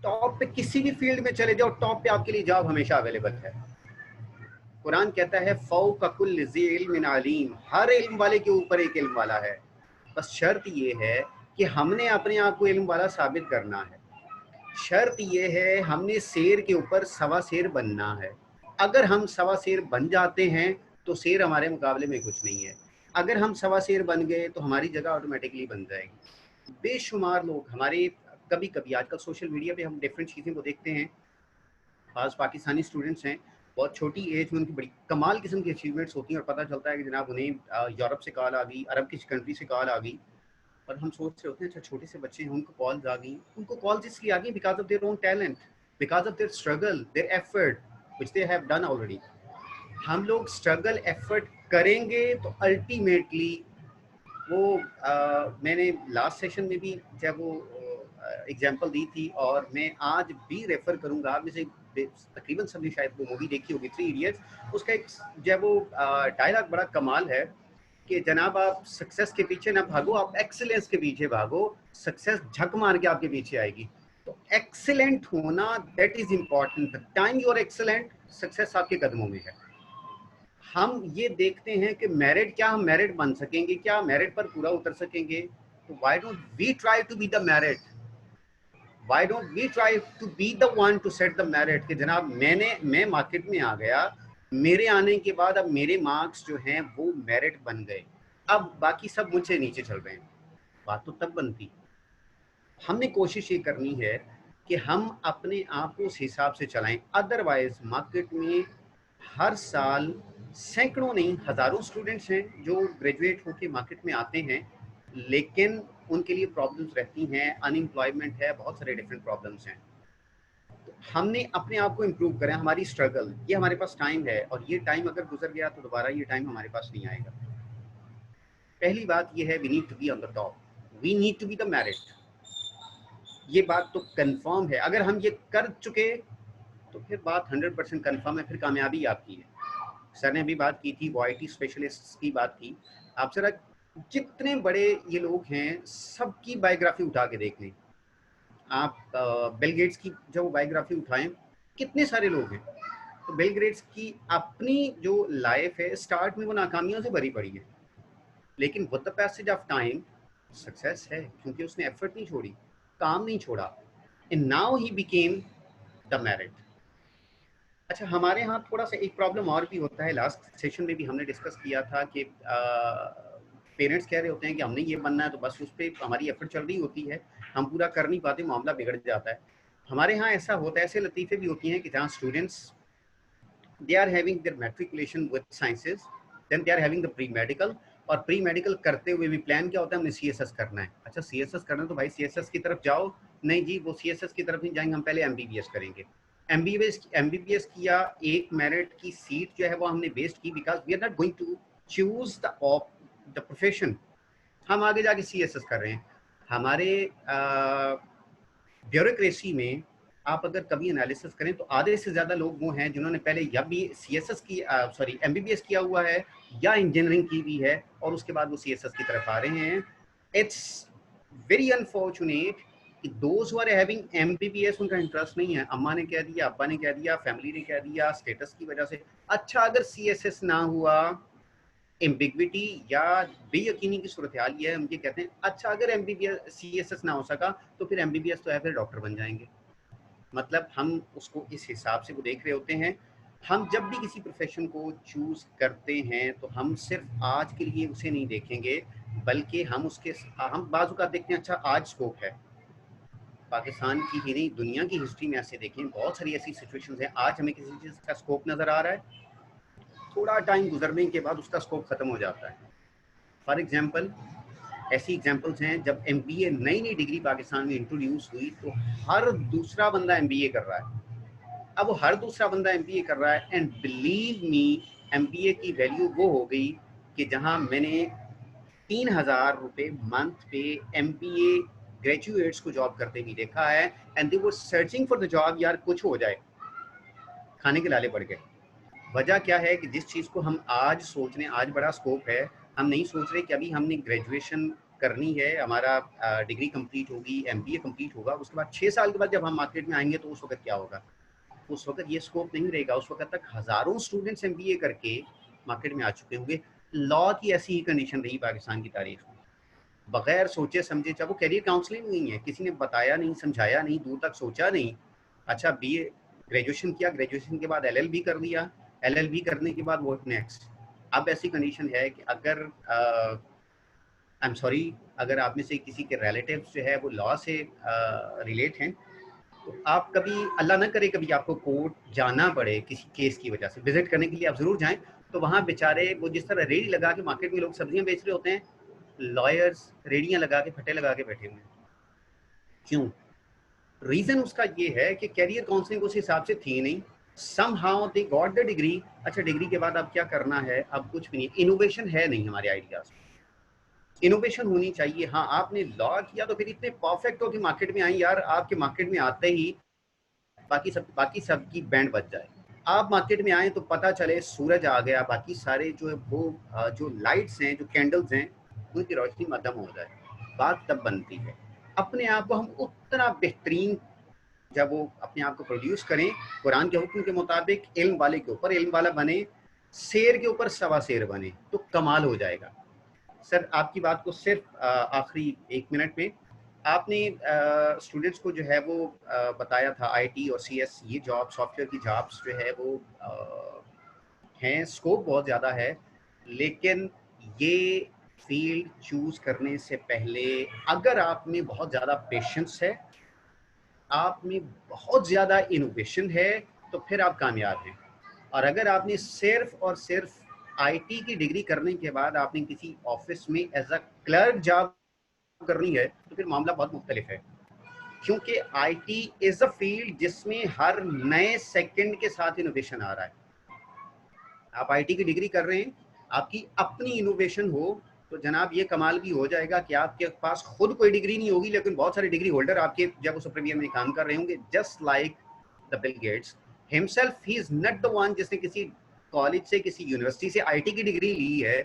Top पे किसी भी फील्ड में चले जाओ, टॉप पे आपके लिए जॉब हमेशा अवेलेबल है। कुरान कहता है फौक़ कुल्लि ज़ी इल्मिन अलीम, हर इल्म वाले के ऊपर एक इल्म वाला है। बस शर्त ये है कि हमने अपने आप को इल्म वाला साबित करना है। शर्त ये है हमने शेर के ऊपर सवा शेर बनना है। अगर हम सवा शेर बन जाते हैं तो शेर हमारे मुकाबले में कुछ नहीं है। अगर हम सवा शेर बन गए तो हमारी जगह ऑटोमेटिकली बन जाएगी। बेशुमार लोग हमारे कभी कभी आजकल सोशल मीडिया पे हम डिफरेंट चीज़ें को देखते हैं, खास पाकिस्तानी स्टूडेंट्स हैं, बहुत छोटी एज में उनकी बड़ी कमाल किस्म की अचीवमेंट्स होती हैं और पता चलता है कि जनाब उन्हें यूरोप से कॉल आ गई, अरब की कंट्री से कॉल आ गई, और हम सोच रहे होते हैं अच्छा छोटे से बच्चे हैं उनको कॉल्स आ गई। उनको कॉल्स इसलिए आ गई because of their own talent, because of their struggle, their effort which they have done already. हम लोग स्ट्रगल एफर्ट करेंगे तो अल्टीमेटली वो मैंने लास्ट सेशन में भी जब वो एग्जांपल दी थी और मैं आज भी रेफर करूंगा, आप में से तकरीबन सबने शायद वो मूवी देखी होगी, 3 इडियट्स। उसका एक जब वो डायलॉग बड़ा कमाल है कि जनाब आप सक्सेस के पीछे ना भागो, आप एक्सीलेंस के पीछे भागो, सक्सेस झक मार के आपके पीछे आएगी। तो एक्सीलेंट होना that is important. Time you are excellent, success आपके कदमों में है। हम ये देखते हैं कि मेरिट, क्या हम मेरिट बन सकेंगे, क्या मेरिट पर पूरा उतर सकेंगे? तो why don't we try to be the merit, why don't we try to be the one to set the merit कि जनाब मैं मार्केट में आ गया, मेरे आने के बाद अब मेरे मार्क्स जो हैं वो मेरिट बन गए, अब बाकी सब मुझसे नीचे चल रहे हैं। बात तो तब बनती। हमने कोशिश ये करनी है कि हम अपने आप को उस हिसाब से चलाएं, अदरवाइज मार्केट में हर साल सैकड़ों नहीं हज़ारों स्टूडेंट्स हैं जो ग्रेजुएट होकर मार्केट में आते हैं, लेकिन उनके लिए प्रॉब्लम्स रहती हैं, अनएम्प्लॉयमेंट है, बहुत सारे डिफरेंट प्रॉब्लम्स हैं। तो हमने अपने आप को इम्प्रूव करें, हमारी स्ट्रगल, ये हमारे पास टाइम है और ये टाइम अगर गुजर गया तो दोबारा ये टाइम हमारे पास नहीं आएगा। पहली बात ये है we need to be on the top, we need to be the merit. ये बात तो कंफर्म है। अगर हम ये कर चुके तो फिर बात 100% कंफर्म है, फिर कामयाबी आपकी है। सर ने अभी बात की थी वो IT स्पेशलिस्ट की बात की। आप जरा जितने बड़े ये लोग हैं सबकी बायोग्राफी उठा के देख लें। आप बिल गेट्स की जो बायोग्राफी उठाएं, कितने सारे लोग हैं। तो बिल गेट्स की अपनी जो लाइफ है स्टार्ट में वो नाकामियों से भरी पड़ी है, लेकिन with the passage of time success है, क्योंकि उसने एफर्ट नहीं छोड़ी, काम नहीं छोड़ा, and now he became the merit. अच्छा, हमारे यहाँ थोड़ा सा एक प्रॉब्लम और भी होता है, लास्ट सेशन में भी हमने डिस्कस किया था कि पेरेंट्स कह रहे होते हैं कि हमने ये बनना है, तो बस उस पर हमारी एफर्ट चल रही होती है, हम पूरा कर नहीं पाते, मामला बिगड़ जाता है। हमारे यहाँ ऐसा होता है, ऐसे लतीफ़े भी होती हैं कि जहाँ students they are having their matriculation with sciences, then they are having the pre medical, और प्री मेडिकल करते हुए भी प्लान क्या होता है, हमने CSS करना है। अच्छा, CSS करना है तो भाई CSS की तरफ जाओ। नहीं जी, वो CSS की तरफ नहीं जाएंगे, हम पहले MBBS करेंगे। MBBS किया, एक मेरिट की सीट जो है वो हमने वेस्ट की, because we are not going to choose the profession. हम आगे जाके CSS कर रहे हैं। हमारे ब्यूरोक्रेसी में आप अगर कभी एनालिसिस करें तो आधे से ज़्यादा लोग वो हैं जिन्होंने पहले या भी CSS की MBBS किया हुआ है या इंजीनियरिंग की भी है, और उसके बाद वो CSS की तरफ आ रहे हैं। इट्स वेरी अनफॉर्चुनेट कि those who are having MBBS उनका इंटरेस्ट नहीं है। अम्मा ने कह दिया, अब्बा ने कह दिया, फैमिली ने कह दिया, स्टेटस की वजह से। अच्छा, अगर CSS ना हुआ, एम्बिग्विटी या बेयकीनी की सूरत हाल ये है, हम ये कहते हैं अच्छा अगर MBBS CSS ना हो सका तो फिर MBBS तो है, फिर डॉक्टर बन जाएंगे। मतलब हम उसको इस हिसाब से वो देख रहे होते हैं। हम जब भी किसी प्रोफेशन को चूज करते हैं तो हम सिर्फ आज के लिए उसे नहीं देखेंगे, बल्कि हम बाजू का देखते हैं, अच्छा आज स्कोप है। पाकिस्तान की ही नहीं, दुनिया की हिस्ट्री में ऐसे देखें, बहुत सारी ऐसी सिचुएशंस हैं, आज हमें किसी चीज़ का स्कोप नज़र आ रहा है, थोड़ा टाइम गुजरने के बाद उसका स्कोप खत्म हो जाता है। फॉर एग्जाम्पल, ऐसी एग्जाम्पल्स हैं, जब MBA नई नई डिग्री पाकिस्तान में इंट्रोड्यूस हुई तो हर दूसरा बंदा MBA कर रहा है। अब वो हर दूसरा बंदा MBA कर रहा है, एंड बिलीव मी MBA की वैल्यू वो हो गई कि जहां मैंने 3,000 रुपये मंथ पे MBA ग्रेजुएट्स को जॉब करते भी देखा है, and they were searching for the job, यार कुछ हो जाए, खाने के लाले पड़ गए। वजह क्या है कि जिस चीज़ को हम आज सोच रहे हैं, आज बड़ा स्कोप है, हम नहीं सोच रहे कि अभी हमने ग्रेजुएशन करनी है, हमारा डिग्री कंप्लीट होगी, MBA कंप्लीट होगा, उसके बाद 6 साल के बाद जब हम मार्केट में आएंगे तो उस वक्त क्या होगा। उस वक्त ये स्कोप नहीं रहेगा, उस वक्त तक हज़ारों स्टूडेंट्स MBA करके मार्केट में आ चुके होंगे। लॉ की ऐसी ही कंडीशन रही पाकिस्तान की तारीख में, बगैर सोचे समझे, चाहे वो कैरियर काउंसलिंग नहीं है, किसी ने बताया नहीं, समझाया नहीं, दूर तक सोचा नहीं। अच्छा, BA ग्रेजुएशन किया, ग्रेजुएशन के बाद LLB कर लिया, LLB करने के बाद वो नेक्स्ट। अब ऐसी कंडीशन है कि अगर आई एम सॉरी, अगर आप में से किसी के रिलेटिव्स जो है वो लॉ से रिलेट हैं, तो आप कभी, अल्लाह ना करे कभी आपको कोर्ट जाना पड़े किसी केस की वजह से, विजिट करने के लिए आप ज़रूर जाएं, तो वहाँ बेचारे वो जिस तरह रेडी लगा के मार्केट में लोग सब्जियां बेच रहे होते हैं, लॉयर्स रेडियां लगा के, फटे लगा के बैठे हुए हैं। क्यों? रीज़न उसका ये है कि कैरियर काउंसलिंग उस हिसाब से थी नहीं, somehow they got the degree। अच्छा, डिग्री के बाद अब क्या करना है, अब कुछ भी नहीं, इनोवेशन है नहीं हमारे आइडियाज में। इनोवेशन होनी चाहिए। हाँ, आपने लॉ किया तो फिर इतने परफेक्ट हो कि मार्केट में आई, यार आपके मार्केट में आते ही बाकी सब की बैंड बज जाए। आप मार्केट में आए तो पता चले सूरज आ गया, बाकी सारे जो है वो जो लाइट्स हैं, जो कैंडल्स हैं, उनकी रोशनी मध्यम हो जाए, बात तब बनती है। अपने आप को हम उतना बेहतरीन जब वो अपने आप को प्रोड्यूस करें कुरान के हुक्म के मुताबिक, इल्म वाले के ऊपर इल्म वाला बने, शेर के ऊपर सवा शेर बने, तो कमाल हो जाएगा। सर, आपकी बात को सिर्फ आखिरी 1 मिनट में, आपने स्टूडेंट्स को जो है वो बताया था IT और CS ये जॉब, सॉफ्टवेयर की जॉब्स जो है वो हैं, स्कोप बहुत ज़्यादा है, लेकिन ये फील्ड चूज़ करने से पहले अगर आप में बहुत ज़्यादा पेशेंस है, आप में बहुत ज़्यादा इनोवेशन है, तो फिर आप कामयाब हैं। और अगर आपने सिर्फ और सिर्फ IT की डिग्री करने के बाद आपने किसी ऑफिस में एज अ क्लर्क जॉब करनी है, तो फिर मामला बहुत मुख्तलिफ है, क्योंकि IT इज अ फील्ड जिसमें हर नए सेकंड के साथ इनोवेशन आ रहा है। आप IT की डिग्री कर रहे हैं, आपकी अपनी इनोवेशन हो तो जनाब ये कमाल भी हो जाएगा कि आपके पास खुद कोई डिग्री नहीं होगी, लेकिन बहुत सारे डिग्री होल्डर आपके जब उस प्रीमियम में काम कर रहे होंगे, just like the Bill Gates himself. He is not the one जिसने किसी कॉलेज से, किसी यूनिवर्सिटी से आईटी की डिग्री ली है,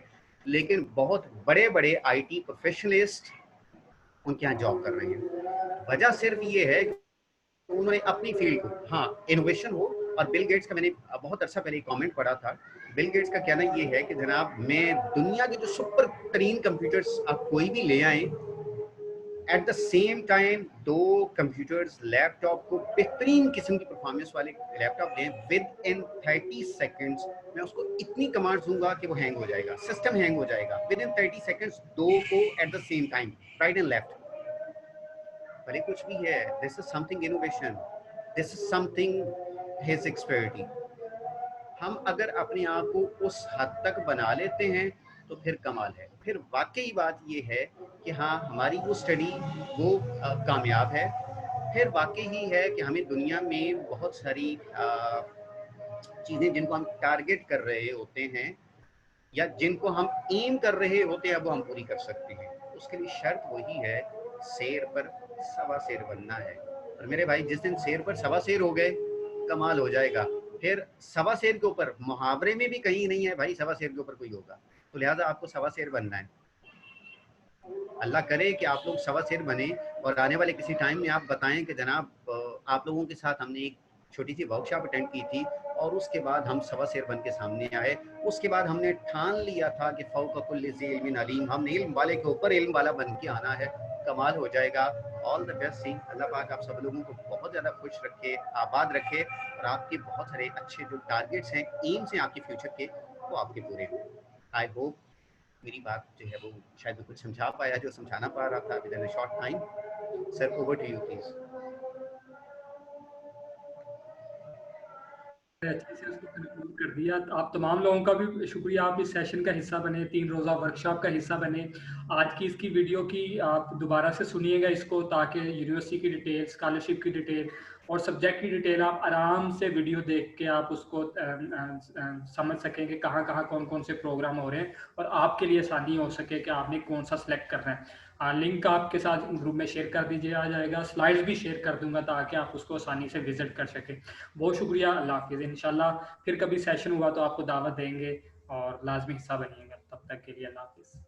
लेकिन बहुत बड़े बड़े आईटी प्रोफेशनलिस्ट उनके यहाँ जॉब कर रहे हैं। वजह सिर्फ ये है कि उन्होंने अपनी फील्ड को, हाँ इनोवेशन हो। और बिल गेट्स का मैंने बहुत अच्छा पहले कमेंट पढ़ा था। बिल गेट्स का कहना ये है कि जनाब मैं दुनिया के जो सुपर तरीन कंप्यूटर्स आप कोई भी ले आए, at the same time 2 computers laptop को बेहतरीन किस्म की परफॉर्मेंस वाले लैपटॉप दें, विद इन 30 सेकंड्स मैं उसको इतनी कमांड्स दूंगा कि वो हैंग हो जाएगा, सिस्टम हैंग हो जाएगा। विद इन 30 सेकंड्स 2 को at the same time, right and left. भले कुछ भी है, this is something innovation, this is something his expertise. हम अगर अपने आप को उस हद तक बना लेते हैं तो फिर कमाल है। फिर वाकई बात ये है कि हाँ हमारी वो स्टडी वो कामयाब है। फिर वाकई ही है कि हमें दुनिया में बहुत सारी चीज़ें जिनको हम टारगेट कर रहे होते हैं या जिनको हम एम कर रहे होते हैं वो हम पूरी कर सकते हैं। उसके लिए शर्त वही है, शेर पर सवा शेर बनना है। और मेरे भाई जिस दिन शेर पर सवा शेर हो गए कमाल हो जाएगा। फिर सवा शेर के ऊपर मुहावरे में भी कहीं नहीं है भाई सवा शेर के ऊपर कोई होगा, तो लिहाजा आपको सवा शेर बनना है। अल्लाह करे कि आप लोग सवा शेर बने और आने वाले किसी टाइम में आप बताएं कि जनाब आप लोगों के साथ हमने एक छोटी सी वर्कशॉप अटेंड की थी और उसके बाद हम सवा शेर बन के सामने आए। उसके बाद हमने ठान लिया था कि फौक़ कुल्लि ज़ी इल्मिन अलीम, हमने इल्म वाले के ऊपर इल्म वाला बन के आना है। कमाल हो जाएगा। ऑल द बेस्ट सी। अल्लाह पाक आप सब लोगों को बहुत ज़्यादा खुश रखे, आबाद रखे और आपके बहुत सारे अच्छे जो टारगेट्स हैं, एम्स हैं आपके फ्यूचर के, वो आपके पूरे हों। आई होप मेरी बात जो है वो शायद मैं कुछ समझा पाया जो समझाना पा रहा था within a short time. Sir over to you please. अच्छे से उसको कंक्लूड कर दिया। आप तमाम लोगों का भी शुक्रिया, आप इस सेशन का हिस्सा बने, 3 रोज़ा वर्कशॉप का हिस्सा बने। आज की इसकी वीडियो की आप दोबारा से सुनिएगा इसको, ताकि यूनिवर्सिटी की डिटेल, स्कॉलरशिप की डिटेल और सब्जेक्ट की डिटेल आप आराम से वीडियो देख के आप उसको समझ सकें कि कहाँ कहाँ कौन कौन से प्रोग्राम हो रहे हैं और आपके लिए आसानी हो सके कि आपने कौन सा सिलेक्ट करना है। लिंक आपके साथ ग्रुप में शेयर कर दीजिए, आ जाएगा। स्लाइड्स भी शेयर कर दूंगा ताकि आप उसको आसानी से विजिट कर सकें। बहुत शुक्रिया, अल्लाह हाफिज़। इंशाल्लाह फिर कभी सेशन हुआ तो आपको दावत देंगे और लाजमी हिस्सा बनिएगा। तब तक के लिए अल्लाह हाफिज़।